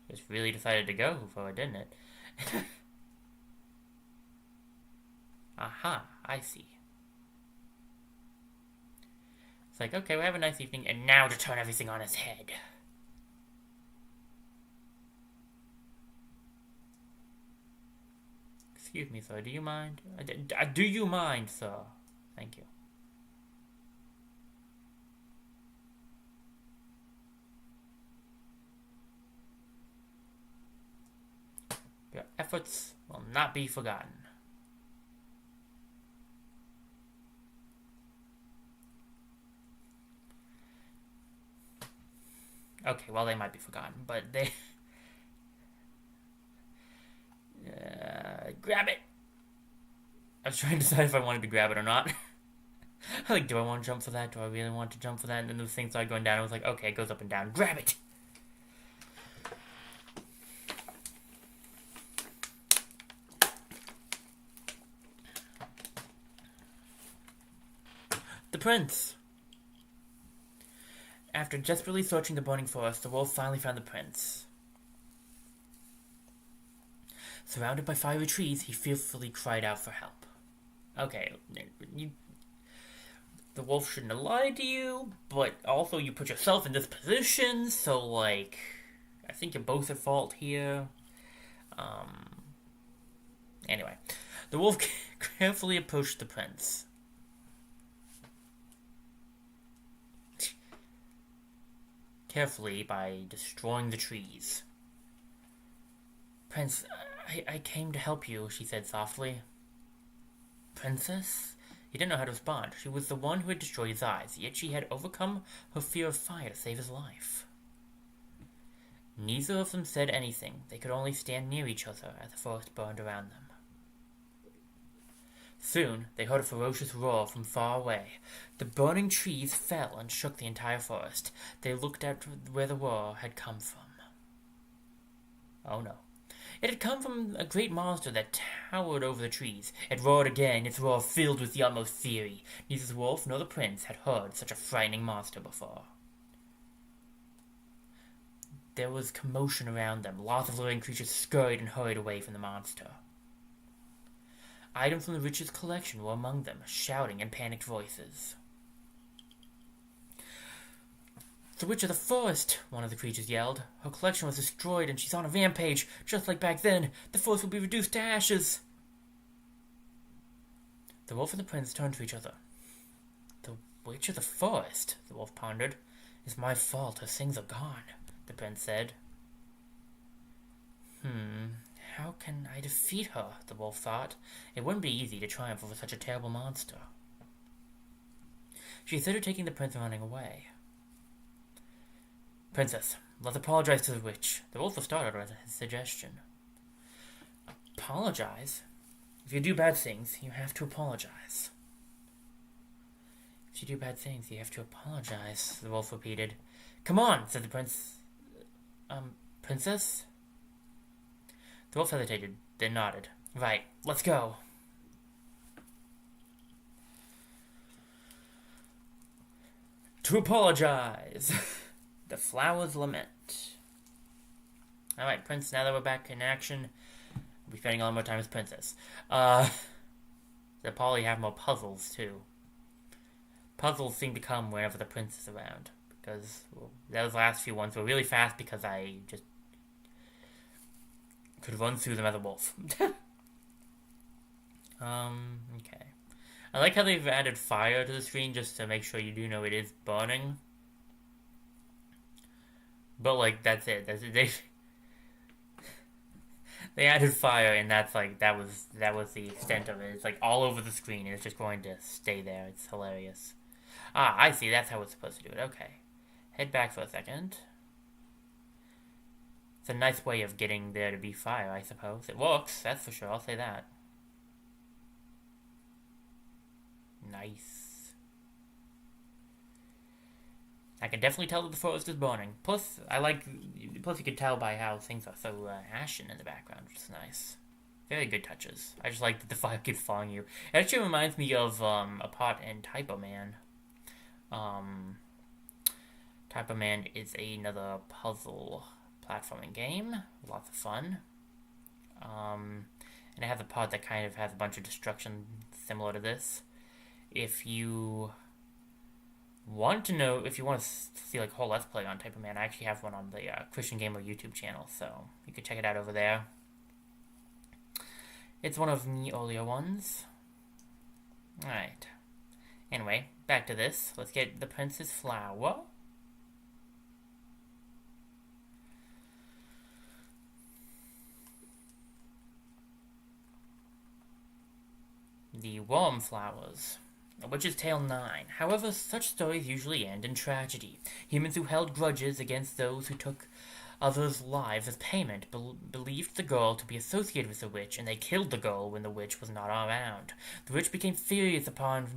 just really decided to go for it, didn't it? Aha, I see. It's like, okay, we have a nice evening, and now to turn everything on its head. Excuse me, sir, do you mind? Do you mind, sir? Thank you. Your efforts will not be forgotten. Okay, well, they might be forgotten, but they... grab it! I was trying to decide if I wanted to grab it or not. Like, do I want to jump for that? Do I really want to jump for that? And then the thing started going down. I was like, okay, it goes up and down. Grab it! The prince! After desperately searching the burning forest, the wolf finally found the prince. Surrounded by fiery trees, he fearfully cried out for help. Okay, the wolf shouldn't have lied to you, but also you put yourself in this position, so, like, I think you're both at fault here. Anyway, the wolf carefully approached the prince. Carefully by destroying the trees. Prince, I came to help you, she said softly. Princess? He didn't know how to respond. She was the one who had destroyed his eyes, yet she had overcome her fear of fire to save his life. Neither of them said anything. They could only stand near each other as the forest burned around them. Soon, they heard a ferocious roar from far away. The burning trees fell and shook the entire forest. They looked at where the roar had come from. Oh no. It had come from a great monster that towered over the trees. It roared again, its roar filled with the utmost fury. Neither the wolf nor the prince had heard such a frightening monster before. There was commotion around them. Lots of living creatures scurried and hurried away from the monster. Items from the witch's collection were among them, shouting in panicked voices. The Witch of the Forest, one of the creatures yelled. Her collection was destroyed and she's on a rampage. Just like back then, the forest will be reduced to ashes. The wolf and the prince turned to each other. The Witch of the Forest, the wolf pondered. It's my fault, her things are gone, the prince said. How can I defeat her? The wolf thought. It wouldn't be easy to triumph over such a terrible monster. She considered taking the prince and running away. Princess, let's apologize to the witch. The wolf was startled at his suggestion. Apologize? If you do bad things, you have to apologize. If you do bad things, you have to apologize, the wolf repeated. Come on, said the prince. Princess? The wolf hesitated, then nodded. Right, let's go. To apologize. The flowers lament. Alright, Prince, now that we're back in action, we'll be spending a lot more time as Princess. They'll probably have more puzzles, too. Puzzles seem to come whenever the Prince is around. Because those last few ones were really fast because I just could run through them as a wolf. Okay. I like how they've added fire to the screen just to make sure you do know it is burning. But like that's it. They added fire and that's like that was the extent of it. It's like all over the screen and it's just going to stay there. It's hilarious. Ah, I see. That's how it's supposed to do it. Okay. Head back for a second. It's a nice way of getting there to be fire, I suppose. It works, that's for sure. I'll say that. Nice. I can definitely tell that the forest is burning. Plus, plus you can tell by how things are so ashen in the background, which is nice. Very good touches. I just like that the fire keeps following you. It actually reminds me of a part in Typo Man. Typo Man is another puzzle platforming game. Lots of fun. And it has a part that kind of has a bunch of destruction similar to this. If you want to see like a whole Let's Play on Type of Man, I actually have one on the Christian Gamer YouTube channel, so you can check it out over there. It's one of the earlier ones. Alright. Anyway, back to this. Let's get the Prince's Flower. The Worm Flowers. A Witch's Tale 9. However, such stories usually end in tragedy. Humans who held grudges against those who took others' lives as payment believed the girl to be associated with the witch, and they killed the girl when the witch was not around. The witch became furious upon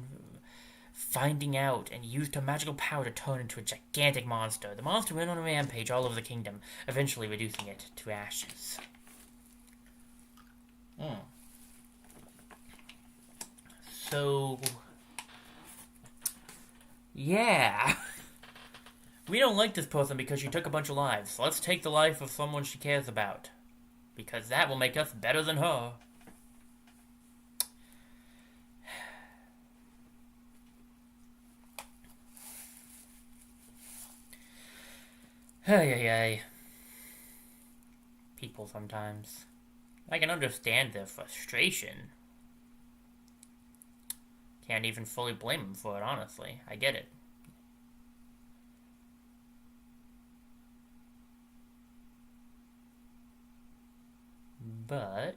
finding out and used her magical power to turn into a gigantic monster. The monster went on a rampage all over the kingdom, eventually reducing it to ashes. So, yeah. We don't like this person because she took a bunch of lives. So let's take the life of someone she cares about. Because that will make us better than her. Hey. People sometimes. I can understand their frustration. Can't even fully blame them for it, honestly. I get it. But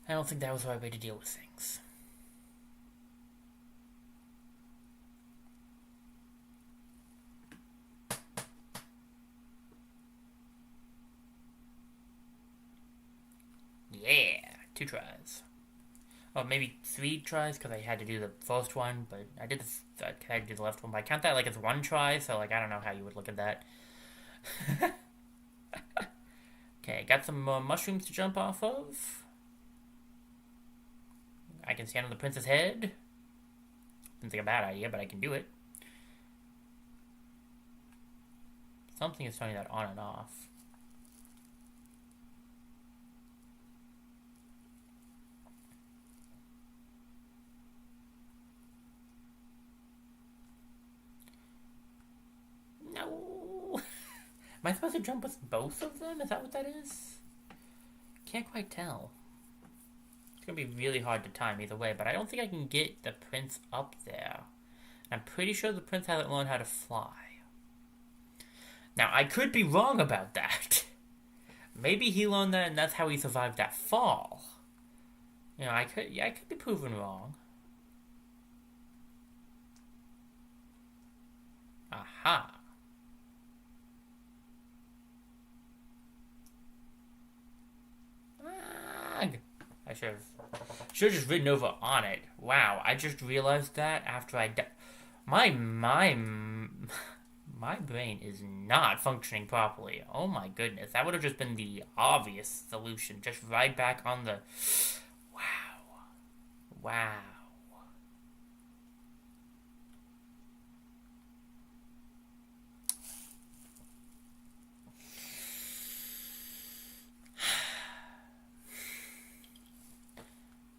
I don't think that was the right way to deal with things. Yeah, 2 tries. Or maybe 3 tries, because I had to do the first one, but I had to do the left one, but I count that like as 1 try, so like I don't know how you would look at that. Okay, got some mushrooms to jump off of. I can stand on the prince's head. Seems like a bad idea, but I can do it. Something is turning that on and off. No! Am I supposed to jump with both of them? Is that what that is? Can't quite tell. It's gonna be really hard to time either way, but I don't think I can get the prince up there. I'm pretty sure the prince hasn't learned how to fly. Now, I could be wrong about that. Maybe he learned that and that's how he survived that fall. You know, I could be proven wrong. Aha. I should have just ridden over on it. Wow, I just realized that after I died. My brain is not functioning properly. Oh my goodness, that would have just been the obvious solution. Just ride back on the... Wow.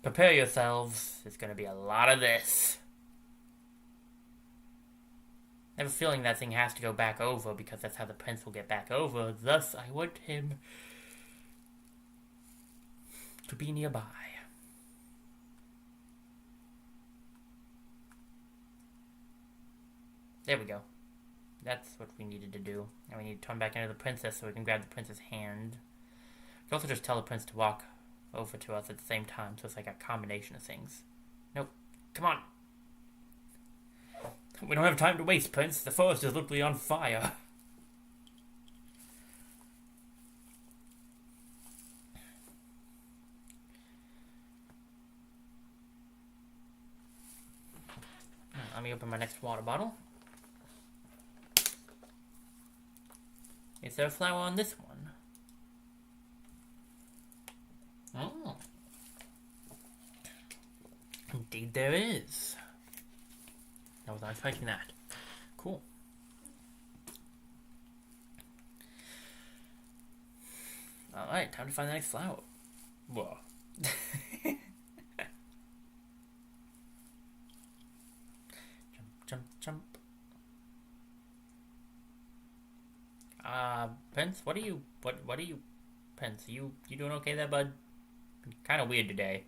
Prepare yourselves. There's going to be a lot of this. I have a feeling that thing has to go back over because that's how the prince will get back over. Thus, I want him to be nearby. There we go. That's what we needed to do. And we need to turn back into the princess so we can grab the prince's hand. We can also just tell the prince to walk over to us at the same time, so it's like a combination of things. Nope. Come on. We don't have time to waste, Prince. The forest is literally on fire. Let me open my next water bottle. Is there a flower on this one? Oh. Indeed there is. I was not expecting that. Cool. Alright, time to find the next flower. Whoa. Jump, jump. Prince, what are you, Prince, you doing okay there, bud? Kinda weird today.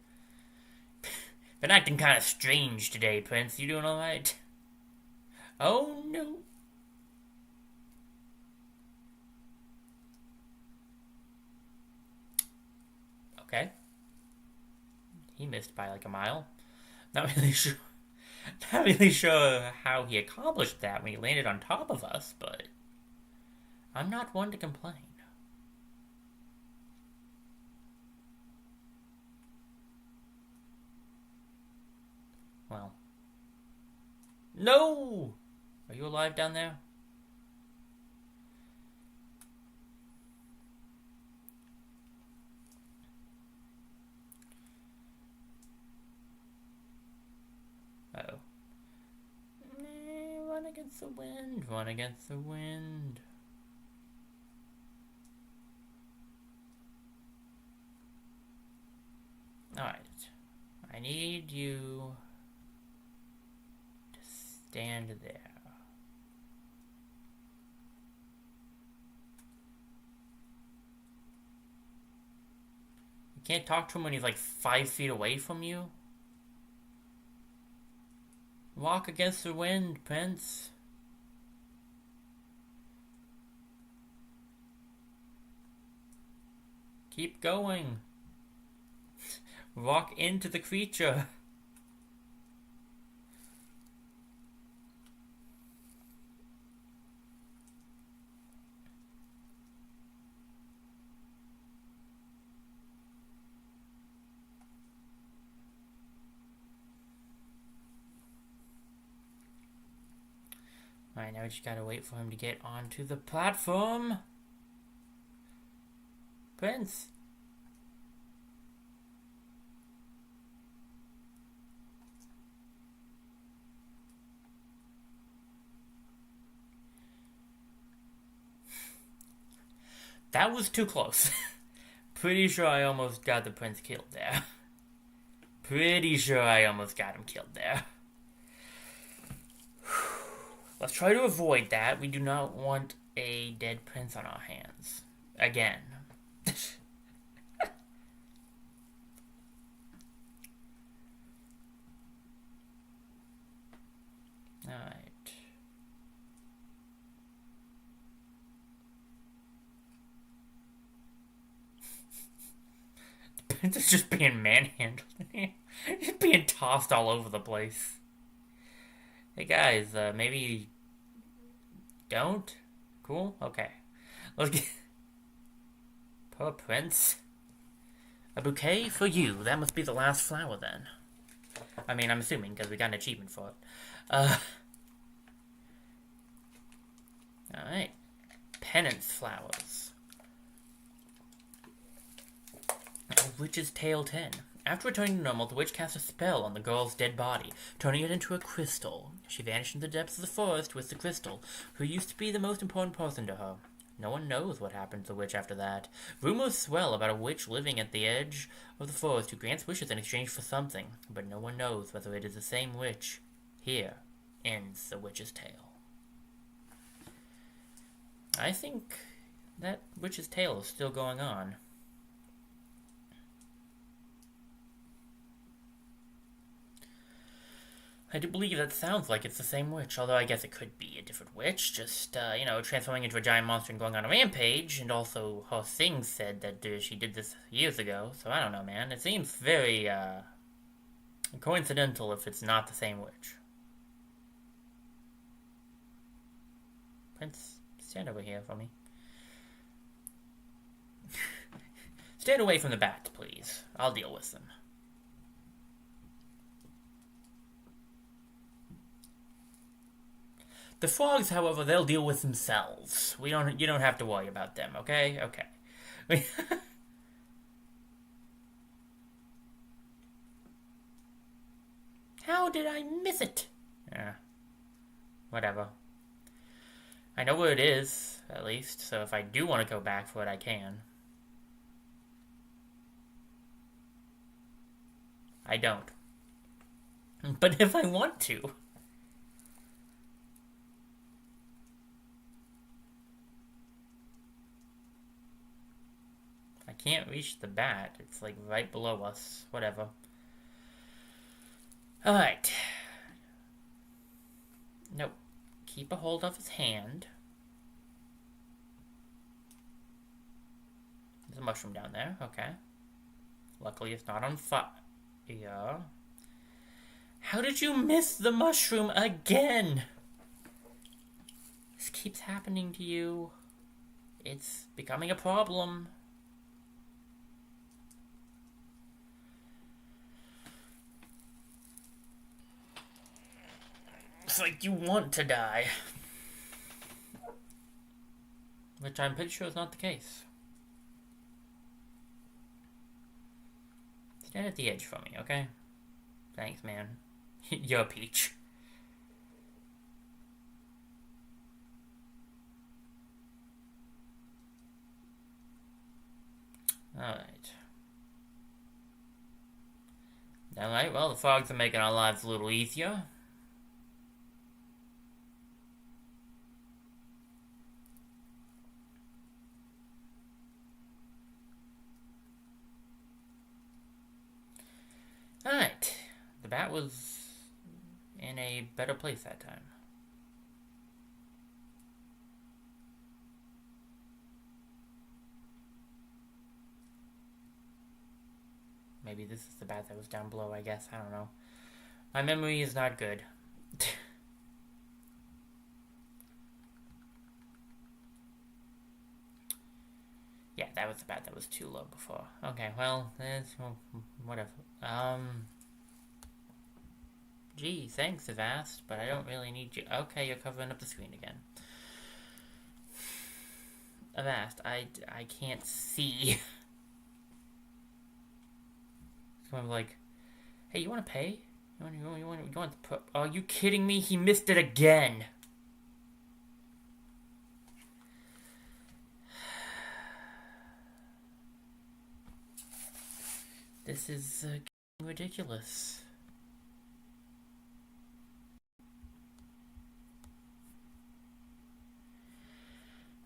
Been acting kinda strange today, Prince. You doing alright? Oh, no. Okay. He missed by like a mile. Not really sure. Not really sure how he accomplished that when he landed on top of us, but I'm not one to complain. Well. No! Are you alive down there? Uh-oh. Run against the wind. Run against the wind. Alright. I need you to stand there. You can't talk to him when he's like 5 feet away from you. Walk against the wind, Prince. Keep going. Walk into the creature. Alright, now we just gotta wait for him to get onto the platform. Prince. That was too close. Pretty sure I almost got the prince killed there. Pretty sure I almost got him killed there. Let's try to avoid that. We do not want a dead prince on our hands. Again. Alright. The prince is just being manhandled. Just being tossed all over the place. Hey guys, maybe don't? Cool? Okay. Let's get... Poor prince. A bouquet for you. That must be the last flower then. I mean, I'm assuming, because we got an achievement for it. Alright. Penance flowers. Witch's Tale 10. After returning to normal, the witch cast a spell on the girl's dead body, turning it into a crystal. She vanished in the depths of the forest with the crystal, who used to be the most important person to her. No one knows what happened to the witch after that. Rumors swell about a witch living at the edge of the forest who grants wishes in exchange for something, but no one knows whether it is the same witch. Here ends the witch's tale. I think that witch's tale is still going on. I do believe that sounds like it's the same witch, although I guess it could be a different witch, just, transforming into a giant monster and going on a rampage, and also her thing said that she did this years ago, so I don't know, man. It seems very, coincidental if it's not the same witch. Prince, stand over here for me. Stand away from the bat, please. I'll deal with them. The frogs, however, they'll deal with themselves. You don't have to worry about them, okay? Okay. How did I miss it? Whatever. I know where it is, at least, so if I do want to go back for it, I can. I don't. But if I want to... I can't reach the bat. It's like right below us. Whatever. Alright. Nope. Keep a hold of his hand. There's a mushroom down there. Okay. Luckily it's not on fire. How did you miss the mushroom again? This keeps happening to you. It's becoming a problem. It's like you want to die. Which I'm pretty sure is not the case. Stand at the edge for me, okay? Thanks, man. You're a peach. Alright. Alright, well, the frogs are making our lives a little easier. Alright. The bat was in a better place that time. Maybe this is the bat that was down below, I guess. I don't know. My memory is not good. Yeah, that was the bat that was too low before. Okay, well, whatever. Gee, thanks, Avast, but I don't really need you. Okay, you're covering up the screen again. Avast, I can't see. So I'm like, hey, you want to pay? You want to put... Are you kidding me? He missed it again. This is ridiculous.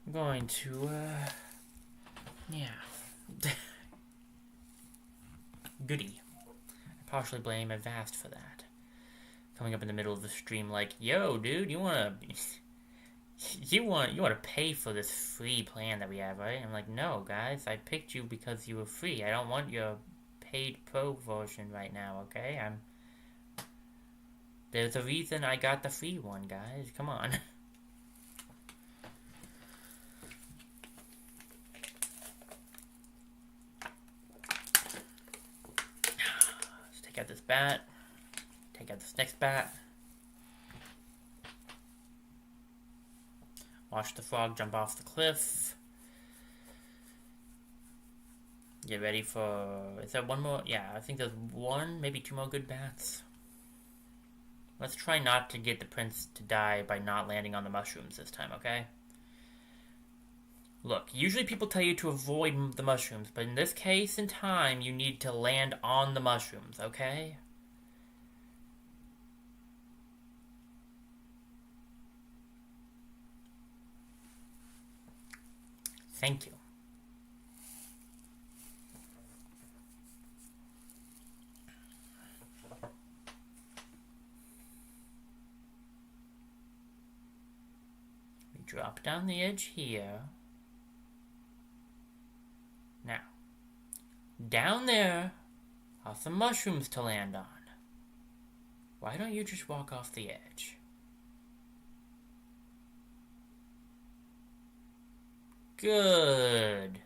I'm going to, yeah. Goody. I partially blame Avast for that. Coming up in the middle of the stream like, yo, dude, you wanna pay for this free plan that we have, right? I'm like, no, guys, I picked you because you were free. I don't want your paid pro version right now, okay? There's a reason I got the free one, guys. Come on. Let's take out this bat. Take out this next bat. Watch the frog jump off the cliff. Get ready for... Is there one more? Yeah, I think there's one, maybe two more good bats. Let's try not to get the prince to die by not landing on the mushrooms this time, okay? Look, usually people tell you to avoid the mushrooms, but in this case in time, you need to land on the mushrooms, okay? Thank you. Drop down the edge here. Now, down there are some mushrooms to land on. Why don't you just walk off the edge? Good.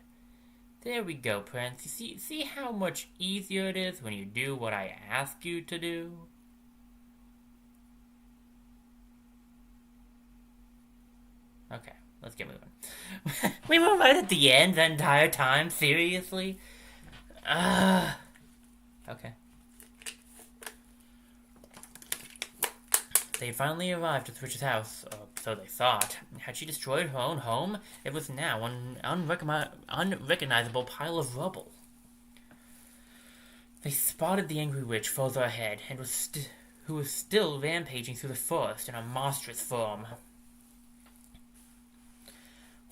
There we go, Prince. You see how much easier it is when you do what I ask you to do? Okay, let's get moving. We were right at the end the entire time? Seriously? Okay. They had finally arrived at the witch's house, or so they thought. Had she destroyed her own home? It was now an unrecognizable pile of rubble. They spotted the angry witch further ahead, and who was still rampaging through the forest in a monstrous form.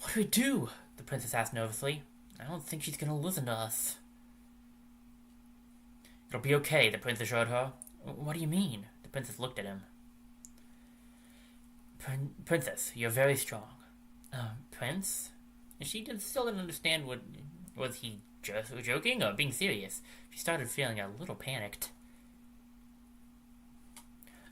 What do we do? The princess asked nervously. I don't think she's gonna listen to us. It'll be okay, the prince assured her. What do you mean? The princess looked at him. Princess, you're very strong. Prince? She still didn't understand what... Was he just joking or being serious? She started feeling a little panicked.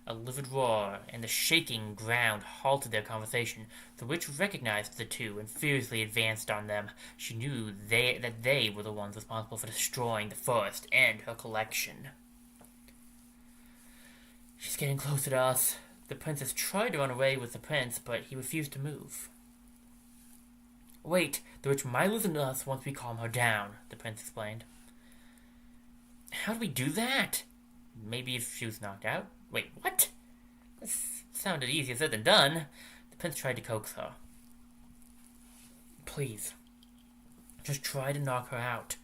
A livid roar and the shaking ground halted their conversation. The witch recognized the two and furiously advanced on them. She knew that they were the ones responsible for destroying the forest and her collection. She's getting closer to us. The princess tried to run away with the prince, but he refused to move. Wait, the witch might listen to us once we calm her down, the prince explained. How do we do that? Maybe if she was knocked out? Wait, what? This sounded easier said than done. The prince tried to coax her. Please, just try to knock her out.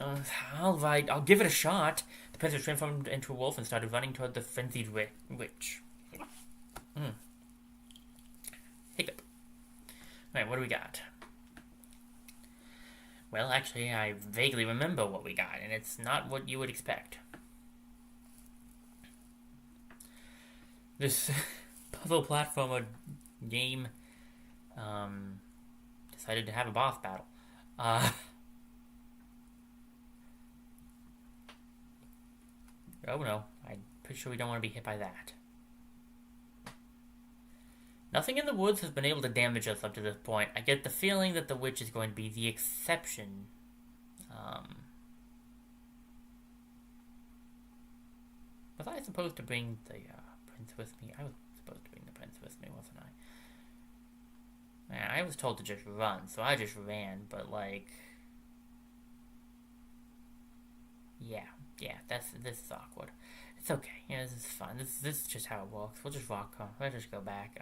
All right, I'll give it a shot. The princess transformed into a wolf and started running toward the frenzied witch. Hiccup. Alright, what do we got? Well, actually, I vaguely remember what we got, and it's not what you would expect. This puzzle platformer game decided to have a boss battle. Oh no, I'm pretty sure we don't want to be hit by that. Nothing in the woods has been able to damage us up to this point. I get the feeling that the witch is going to be the exception. Was I supposed to bring the prince with me? I was supposed to bring the prince with me, wasn't I? Man, I was told to just run, so I just ran, but like... Yeah, this is awkward. It's okay. Yeah, this is fun. This is just how it works. We'll just walk on. We'll just go back.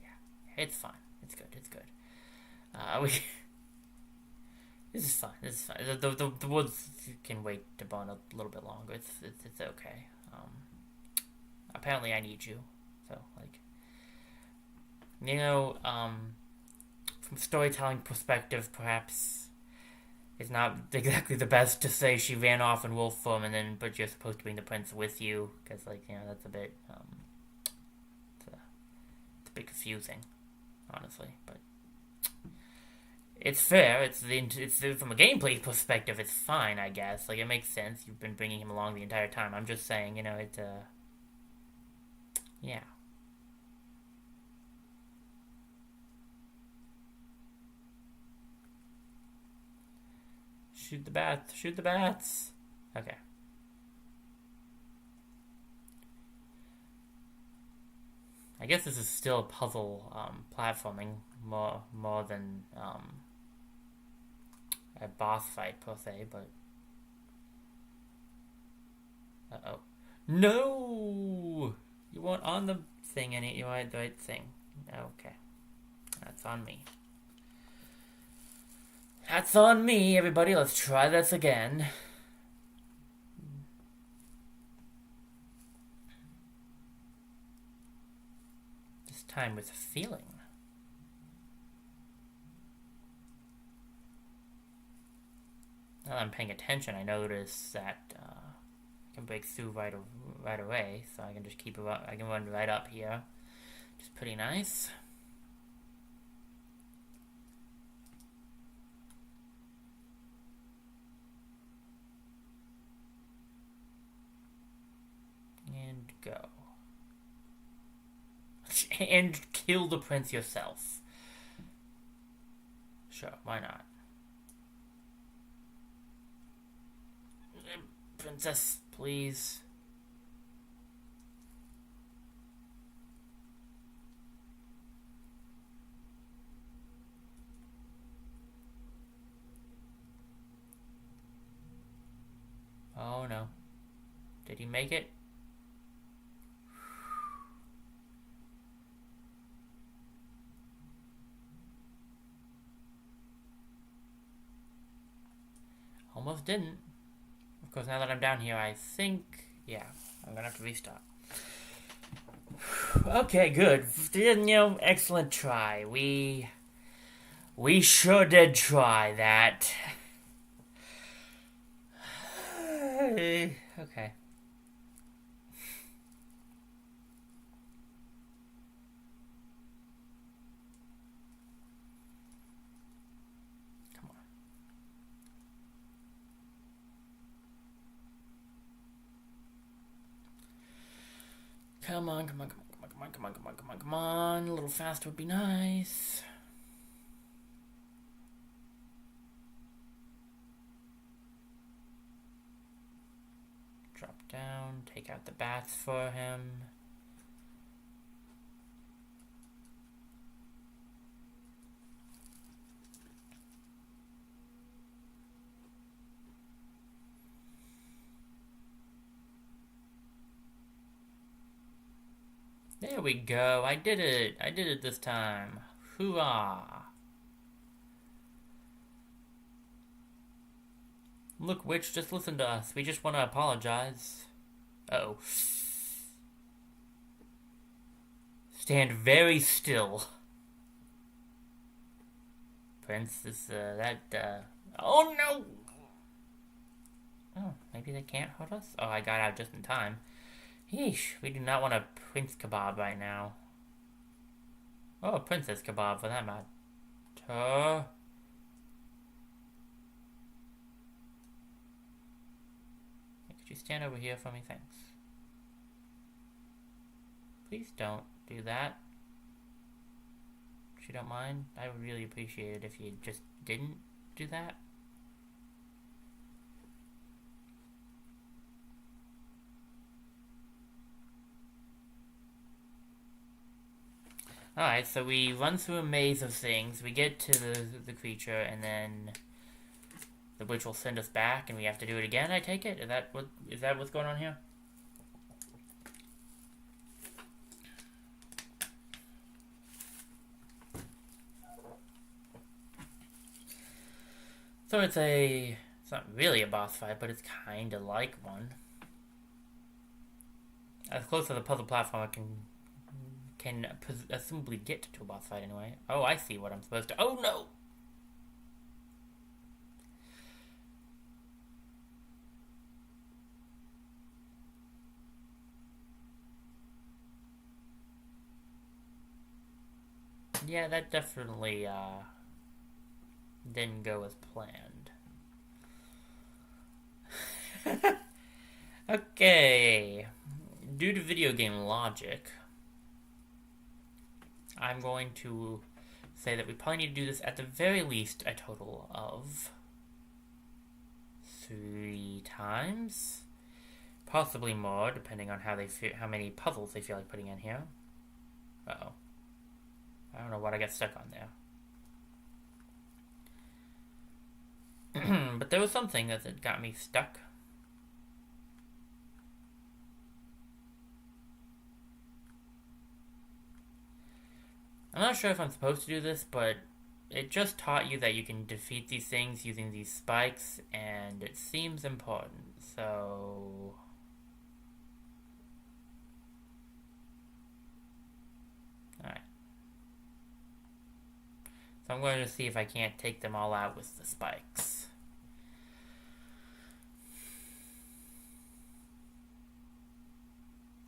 Yeah, it's fine. It's good. This is fine. This is fine. The woods can wait to burn a little bit longer. It's okay. Apparently I need you. So, like, you know, from a storytelling perspective, perhaps it's not exactly the best to say she ran off in wolf form but you're supposed to bring the prince with you, because, like, you know, that's a bit, it's a bit confusing, honestly, but it's fair. It's from a gameplay perspective, it's fine, I guess. Like, it makes sense. You've been bringing him along the entire time. I'm just saying, you know, yeah. Shoot the bats. Shoot the bats. Okay. I guess this is still a puzzle platforming more than a boss fight per se, but uh-oh. No! You weren't on the thing and you had the right thing. Okay. That's on me. That's on me, everybody. Let's try this again. This time with a feeling. Now that I'm paying attention, I notice that I can break through right away, so I can just keep it up. I can run right up here Which is pretty nice. And go. And kill the prince yourself. Sure, why not? Princess, please. Oh no. Did he make it? Almost didn't. Of course, now that I'm down here, I think... Yeah, I'm gonna have to restart. Okay, good. Excellent try. We sure did try that. Okay. Come on. Come on. A little faster would be nice. Drop down, take out the bats for him. There we go. I did it this time. Hoorah. Look, witch, just listen to us. We just want to apologize. Uh-oh. Stand very still. Prince, oh no! Oh, maybe they can't hurt us? Oh, I got out just in time. Yeesh, we do not want a prince kebab right now. Oh, a princess kebab for that matter. Could you stand over here for me? Thanks. Please don't do that. If you don't mind, I would really appreciate it if you just didn't do that. Alright, so we run through a maze of things, we get to the creature, and then the witch will send us back, and we have to do it again, I take it? Is that what's going on here? So it's not really a boss fight, but it's kinda like one. As close to the puzzle platform I can assumably get to a boss fight anyway. Oh, I see what I'm supposed to... Oh, no! Yeah, that definitely, didn't go as planned. Okay. Due to video game logic, I'm going to say that we probably need to do this at the very least a total of 3 times. Possibly more, depending on how many puzzles they feel like putting in here. Uh-oh. I don't know what I got stuck on there. But there was something that got me stuck. I'm not sure if I'm supposed to do this, but it just taught you that you can defeat these things using these spikes, and it seems important, so... Alright. So I'm going to see if I can't take them all out with the spikes.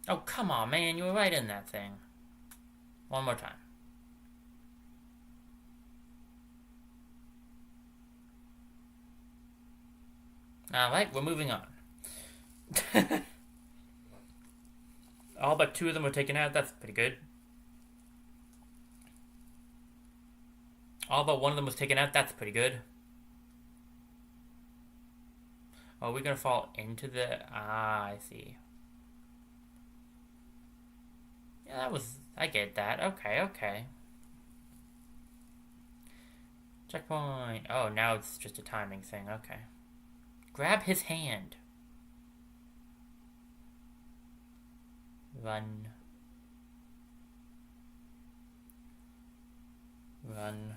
Oh, come on, man, you were right in that thing. One more time. Alright, we're moving on. All but 2 of them were taken out. That's pretty good. All but 1 of them was taken out. That's pretty good. Oh, we're gonna fall into the... Ah, I see. Yeah, that was... I get that. Okay, okay. Checkpoint. Oh, now it's just a timing thing. Okay. Grab his hand. Run. Run.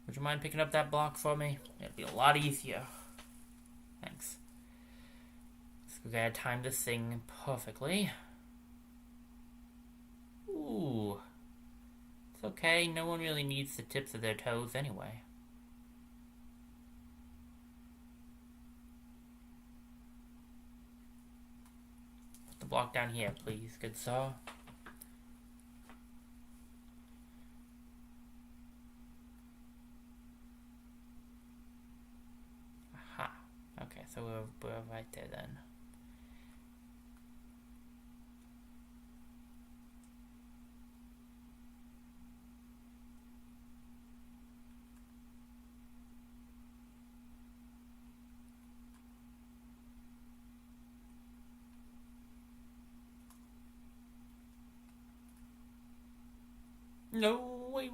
Would you mind picking up that block for me? It'd be a lot easier. Thanks. So we gotta time this thing perfectly. Ooh. It's okay, no one really needs the tips of their toes anyway. Put the block down here, please, good sir. Aha. Okay, so we're right there then. No, wait,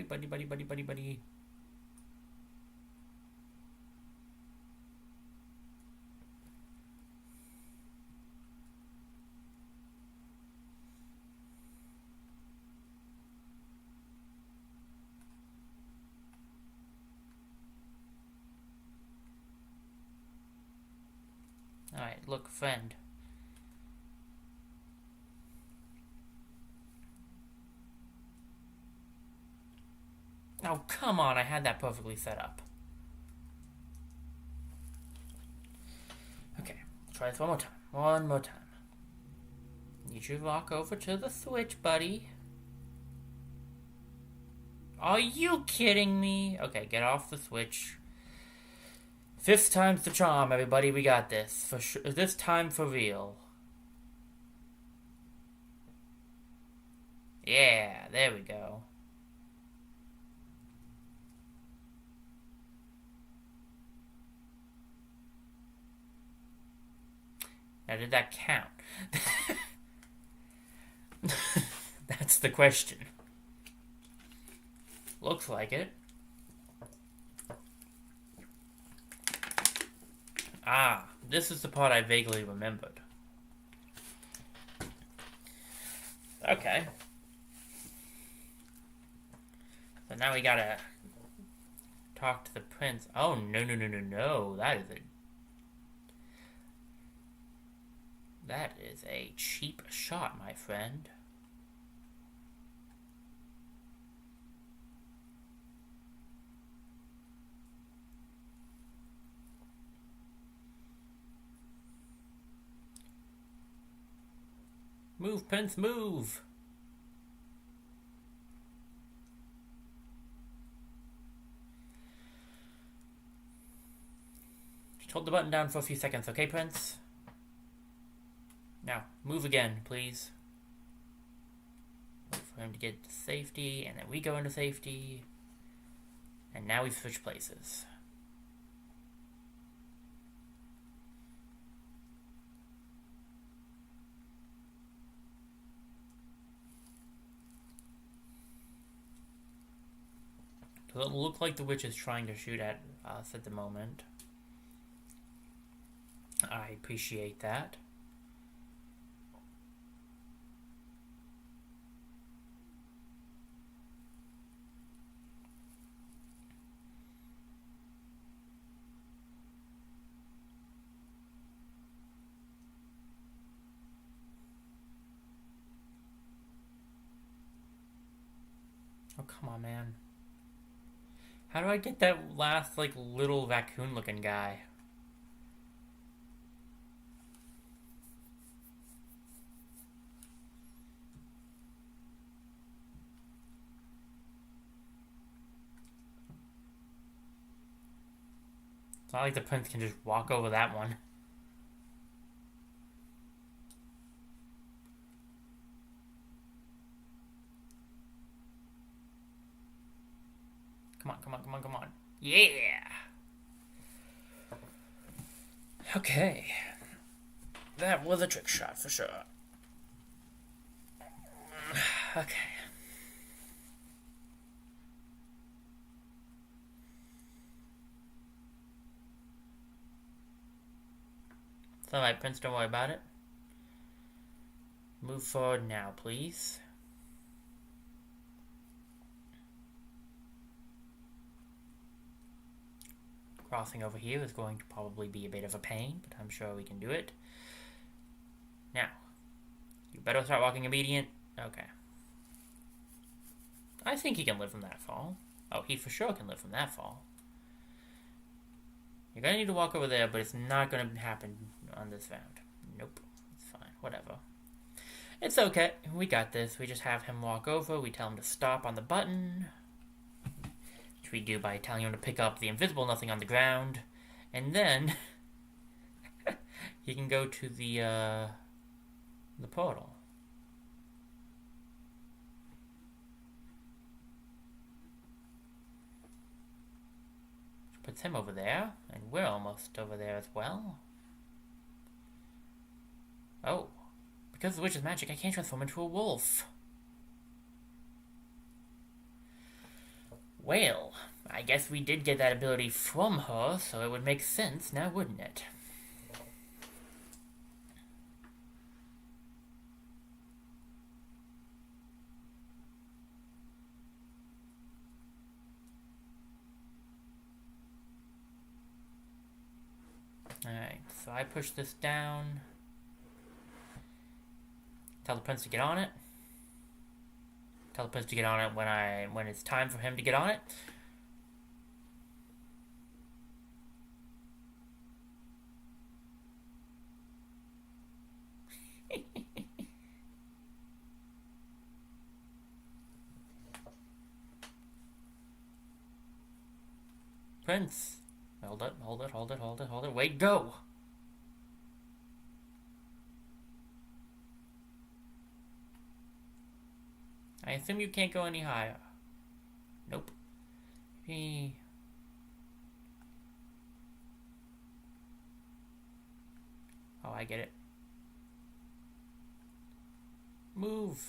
buddy. Alright, look, friend. Oh, come on, I had that perfectly set up. Okay, try this one more time. One more time. Need you to walk over to the switch, buddy. Are you kidding me? Okay, get off the switch. 5th time's the charm, everybody. We got this. For sure. This time for real. Yeah, there we go. Now, did that count? That's the question. Looks like it. Ah, this is the part I vaguely remembered. Okay. So now we gotta talk to the prince. Oh, no. That is a cheap shot, my friend. Move, Prince, move! Just hold the button down for a few seconds, okay, Prince? Now, move again, please. Wait for him to get to safety, and then we go into safety. And now we switch places. Doesn't look like the witch is trying to shoot at us at the moment. I appreciate that. Oh, come on, man. How do I get that last, like, little raccoon-looking guy? It's not like the prince can just walk over that one. Come on, come on, come on, come on. Yeah! Okay. That was a trick shot for sure. Okay. It's alright, Prince, don't worry about it. Move forward now, please. Crossing over here is going to probably be a bit of a pain, but I'm sure we can do it. Now, you better start walking immediate. Okay. I think he can live from that fall. Oh, he for sure can live from that fall. You're gonna need to walk over there, but it's not gonna happen on this round. Nope. It's fine. Whatever. It's okay. We got this. We just have him walk over. We tell him to stop on the button. Which we do by telling him to pick up the invisible nothing on the ground. And then he can go to the portal. Which puts him over there. And we're almost over there as well. Oh. Because of the witch's magic, I can't transform into a wolf. Well, I guess we did get that ability from her, so it would make sense now, wouldn't it? Alright, so I push this down. Tell the prince to get on it. Tell the prince to get on it when it's time for him to get on it. Prince. Hold it, hold it, hold it, hold it, hold it. Wait, go! I assume you can't go any higher. Nope. Oh, I get it. Move.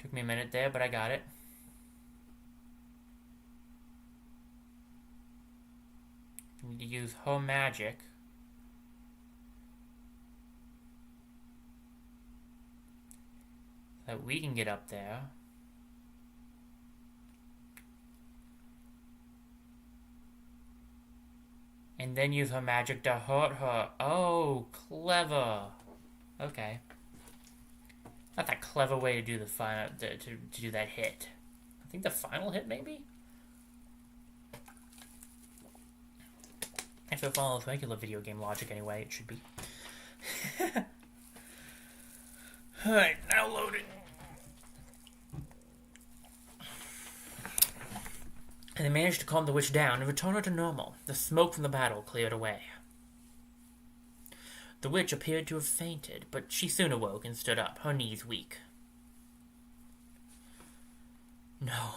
Took me a minute there, but I got it. I need to use her magic. So that we can get up there. And then use her magic to hurt her. Oh, clever. Okay. That's a clever way to do the final to do that hit. I think the final hit, maybe? If it follows regular video game logic anyway, it should be. Alright, now loading. And they managed to calm the witch down and return her to normal. The smoke from the battle cleared away. The witch appeared to have fainted, but she soon awoke and stood up, her knees weak. No,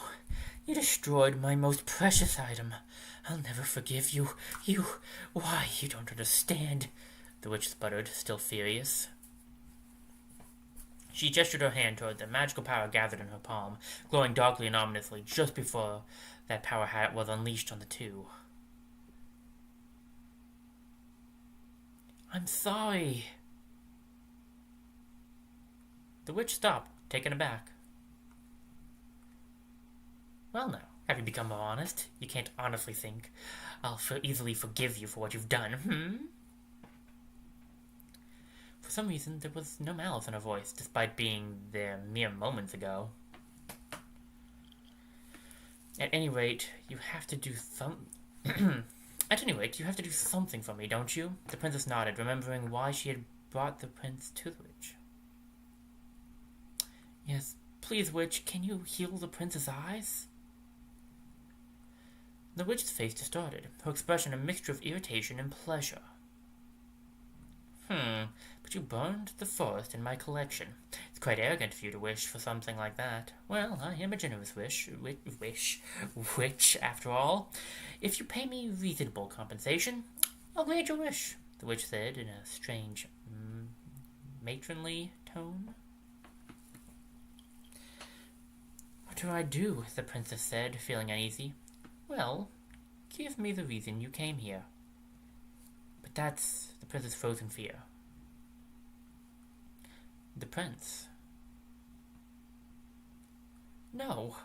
you destroyed my most precious item. I'll never forgive you. Why, you don't understand, the witch sputtered, still furious. She gestured her hand toward the magical power gathered in her palm, glowing darkly and ominously just before that power was unleashed on the two. I'm sorry. The witch stopped, taken aback. Well now, have you become more honest? You can't honestly think I'll easily forgive you for what you've done, For some reason, there was no malice in her voice, despite being there mere moments ago. At any rate, you have to do some. At any rate, you have to do something for me, don't you? The princess nodded, remembering why she had brought the prince to the witch. Yes, please, witch, can you heal the prince's eyes? The witch's face distorted, her expression a mixture of irritation and pleasure. But you burned the forest in my collection. It's quite arrogant of you to wish for something like that. Well, I am a generous witch, after all. If you pay me reasonable compensation, I'll grant your wish, the witch said in a strange, matronly tone. What do I do? The princess said, feeling uneasy. Well, give me the reason you came here. But that's the princess froze in fear. The prince. No.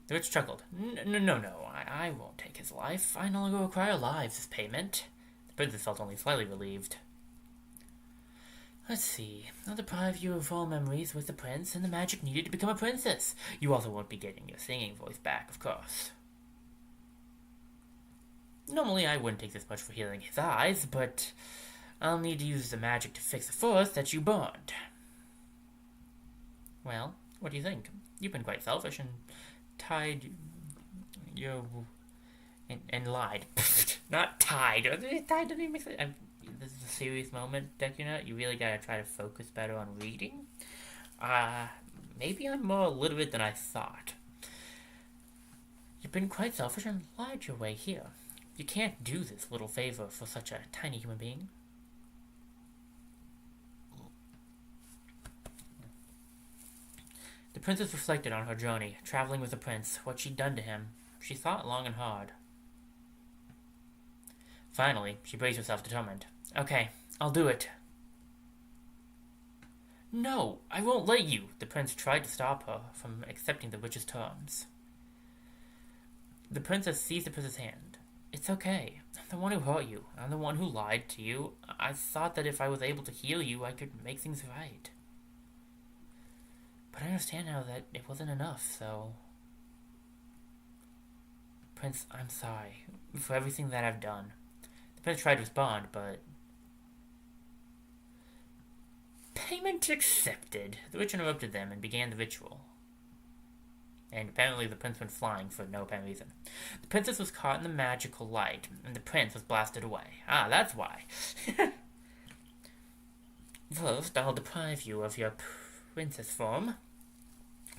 The witch chuckled. No. I won't take his life. I no longer require lives as payment. The princess felt only slightly relieved. Let's see. I'll deprive you of all memories with the prince and the magic needed to become a princess. You also won't be getting your singing voice back, of course. Normally, I wouldn't take this much for healing his eyes, but I'll need to use the magic to fix the forest that you burned. Well, what do you think? You've been quite selfish and tied your... and lied. Not tied. Tied doesn't even make sense. This is a serious moment, Decunut. You really gotta try to focus better on reading. Maybe I'm more illiterate than I thought. You've been quite selfish and lied your way here. You can't do this little favor for such a tiny human being. The princess reflected on her journey, traveling with the prince, what she'd done to him. She thought long and hard. Finally, she braced herself, determined. Okay, I'll do it. No, I won't let you. The prince tried to stop her from accepting the witch's terms. The princess seized the prince's hand. It's okay. I'm the one who hurt you. I'm the one who lied to you. I thought that if I was able to heal you, I could make things right. But I understand now that it wasn't enough, so... Prince, I'm sorry for everything that I've done. The prince tried to respond, but... Payment accepted. The witch interrupted them and began the ritual. And apparently the prince went flying for no apparent reason. The princess was caught in the magical light, and the prince was blasted away. Ah, that's why. First, I'll deprive you of your princess form.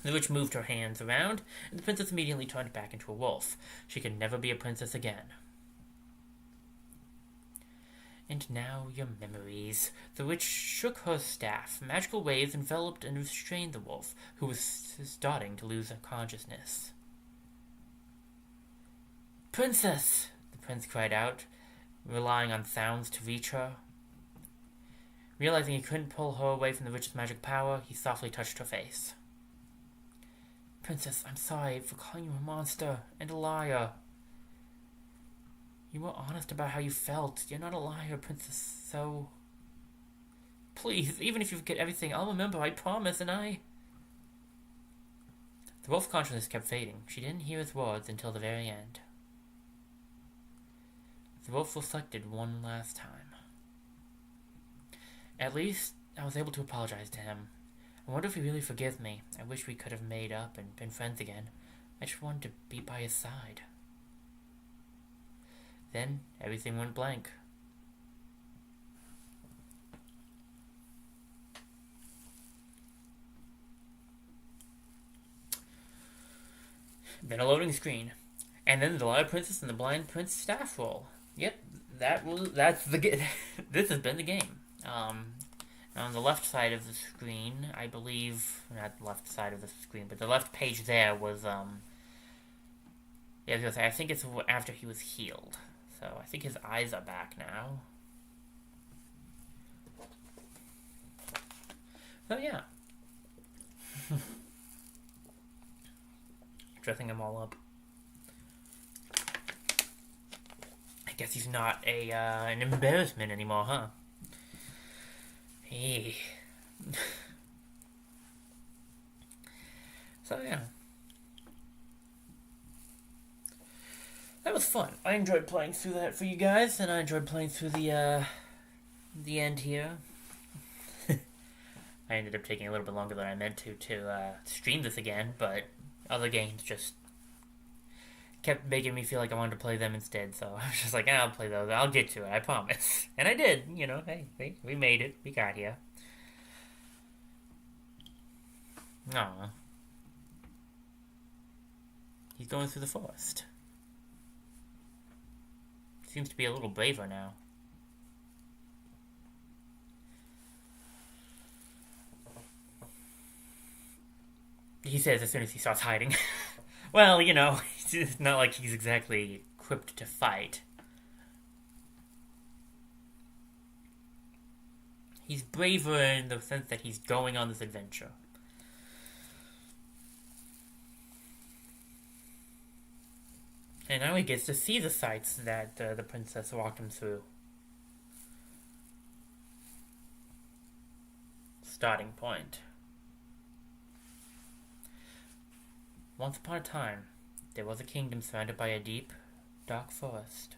The witch moved her hands around, and the princess immediately turned back into a wolf. She could never be a princess again. And now your memories. The witch shook her staff. Magical waves enveloped and restrained the wolf, who was starting to lose consciousness. Princess! The prince cried out, relying on sounds to reach her. Realizing he couldn't pull her away from the witch's magic power, he softly touched her face. Princess, I'm sorry for calling you a monster and a liar. You were honest about how you felt. You're not a liar, princess, so... Please, even if you forget everything, I'll remember, I promise, and I... The wolf's consciousness kept fading. She didn't hear his words until the very end. The wolf reflected one last time. At least, I was able to apologize to him. I wonder if he really forgives me. I wish we could have made up and been friends again. I just wanted to be by his side. Then, everything went blank. Then a loading screen. And then the Liar Princess and the Blind Prince staff roll. Yep, that's the this has been the game. On the left side of the screen, I believe, not the left side of the screen, but the left page there was, yeah, I was gonna say, I think it's after he was healed. So, I think his eyes are back now. So, yeah. Dressing him all up. I guess he's not an embarrassment anymore, huh? Hey. So, yeah. That was fun. I enjoyed playing through that for you guys, and I enjoyed playing through the end here. I ended up taking a little bit longer than I meant to stream this again, but other games just kept making me feel like I wanted to play them instead, so I was just like, I'll play those. I'll get to it, I promise. And I did, you know, hey, we made it. We got here. Aw. He's going through the forest. Seems to be a little braver now. He says as soon as he starts hiding. Well, you know, it's not like he's exactly equipped to fight. He's braver in the sense that he's going on this adventure. And now he gets to see the sights that the princess walked him through. Starting point. Once upon a time, there was a kingdom surrounded by a deep, dark forest.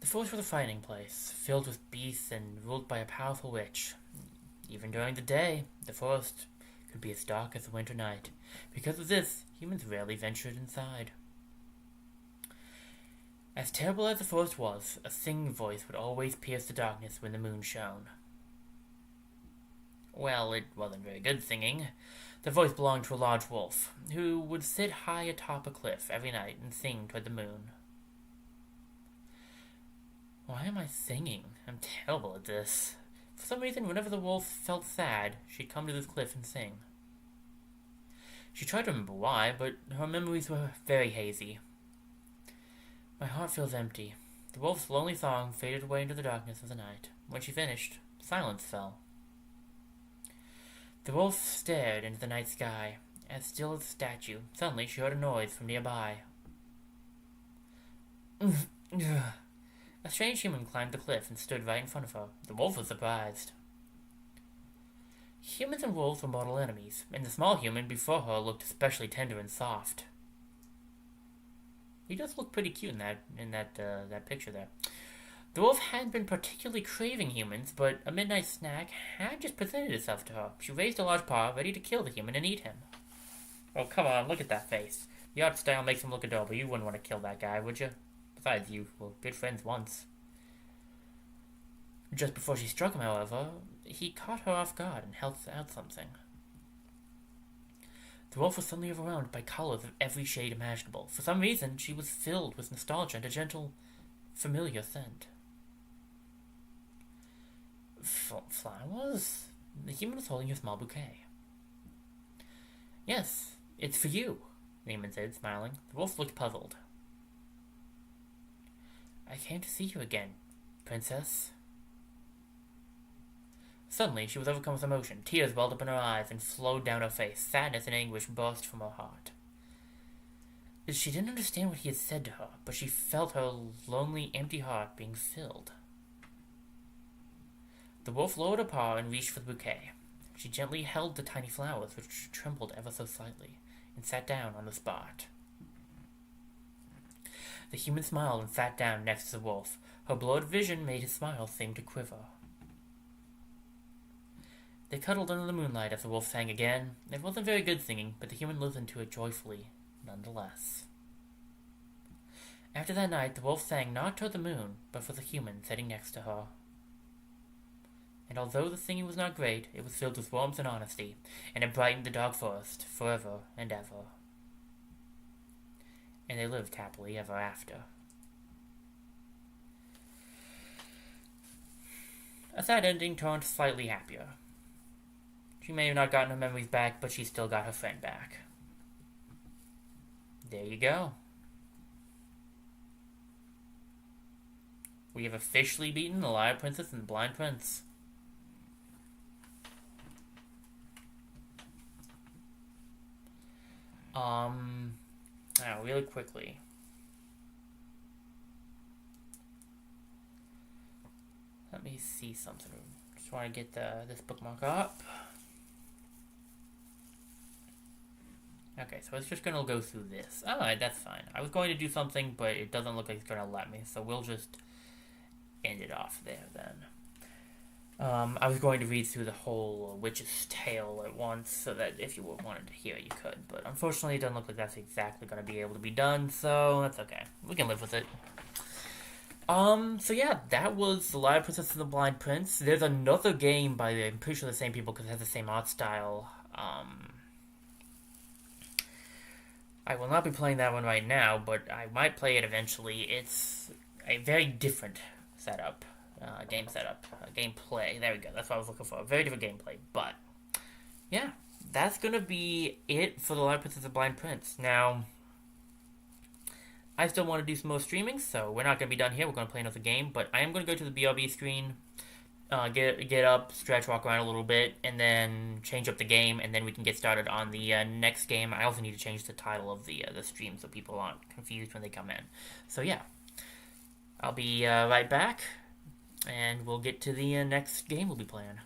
The forest was a frightening place, filled with beasts and ruled by a powerful witch. Even during the day, the forest could be as dark as a winter night. Because of this, humans rarely ventured inside. As terrible as the forest was, a singing voice would always pierce the darkness when the moon shone. Well, it wasn't very good singing. The voice belonged to a large wolf, who would sit high atop a cliff every night and sing toward the moon. Why am I singing? I'm terrible at this. For some reason, whenever the wolf felt sad, she'd come to this cliff and sing. She tried to remember why, but her memories were very hazy. My heart feels empty. The wolf's lonely song faded away into the darkness of the night. When she finished, silence fell. The wolf stared into the night sky, as still as a statue. Suddenly, she heard a noise from nearby. A strange human climbed the cliff and stood right in front of her. The wolf was surprised. Humans and wolves were mortal enemies, and the small human before her looked especially tender and soft. He does look pretty cute in that picture there. The wolf hadn't been particularly craving humans, but a midnight snack had just presented itself to her. She raised a large paw, ready to kill the human and eat him. Oh, come on, look at that face. The art style makes him look adorable. You wouldn't want to kill that guy, would you? Besides, you were good friends once. Just before she struck him, however, he caught her off guard and held out something. The wolf was suddenly overwhelmed by colors of every shade imaginable. For some reason, she was filled with nostalgia and a gentle, familiar scent. Flowers? The human was holding a small bouquet. Yes, it's for you, the human said, smiling. The wolf looked puzzled. I came to see you again, princess. Suddenly, she was overcome with emotion. Tears welled up in her eyes and flowed down her face. Sadness and anguish burst from her heart. She didn't understand what he had said to her, but she felt her lonely, empty heart being filled. The wolf lowered her paw and reached for the bouquet. She gently held the tiny flowers, which trembled ever so slightly, and sat down on the spot. The human smiled and sat down next to the wolf. Her blurred vision made his smile seem to quiver. They cuddled under the moonlight as the wolf sang again. It wasn't very good singing, but the human listened to it joyfully, nonetheless. After that night, the wolf sang not toward the moon, but for the human sitting next to her. And although the singing was not great, it was filled with warmth and honesty, and it brightened the dark forest forever and ever. And they lived happily ever after. A sad ending turned slightly happier. She may have not gotten her memories back, but she still got her friend back. There you go. We have officially beaten the Liar Princess and the Blind Prince. Now, really quickly. Let me see something. Just want to get this bookmark up. Okay, so it's just gonna go through this. Alright, that's fine. I was going to do something, but it doesn't look like it's gonna let me, so we'll just end it off there then. I was going to read through the whole Witch's Tale at once, so that if you wanted to hear it, you could. But unfortunately, it doesn't look like that's exactly going to be able to be done, so that's okay. We can live with it. So yeah, that was The Liar Princess and the Blind Prince. There's another game by, I'm pretty sure the same people, because it has the same art style. I will not be playing that one right now, but I might play it eventually. It's a very different setup. Game setup, gameplay. There we go. That's what I was looking for. Very different gameplay. But yeah, that's gonna be it for The Liar Princess and the Blind Prince. Now, I still want to do some more streaming, so we're not gonna be done here. We're gonna play another game, but I am gonna go to the BRB screen, get up, stretch, walk around a little bit, and then change up the game, and then we can get started on the next game. I also need to change the title of the stream so people aren't confused when they come in. So yeah, I'll be right back. And we'll get to the next game we'll be playing.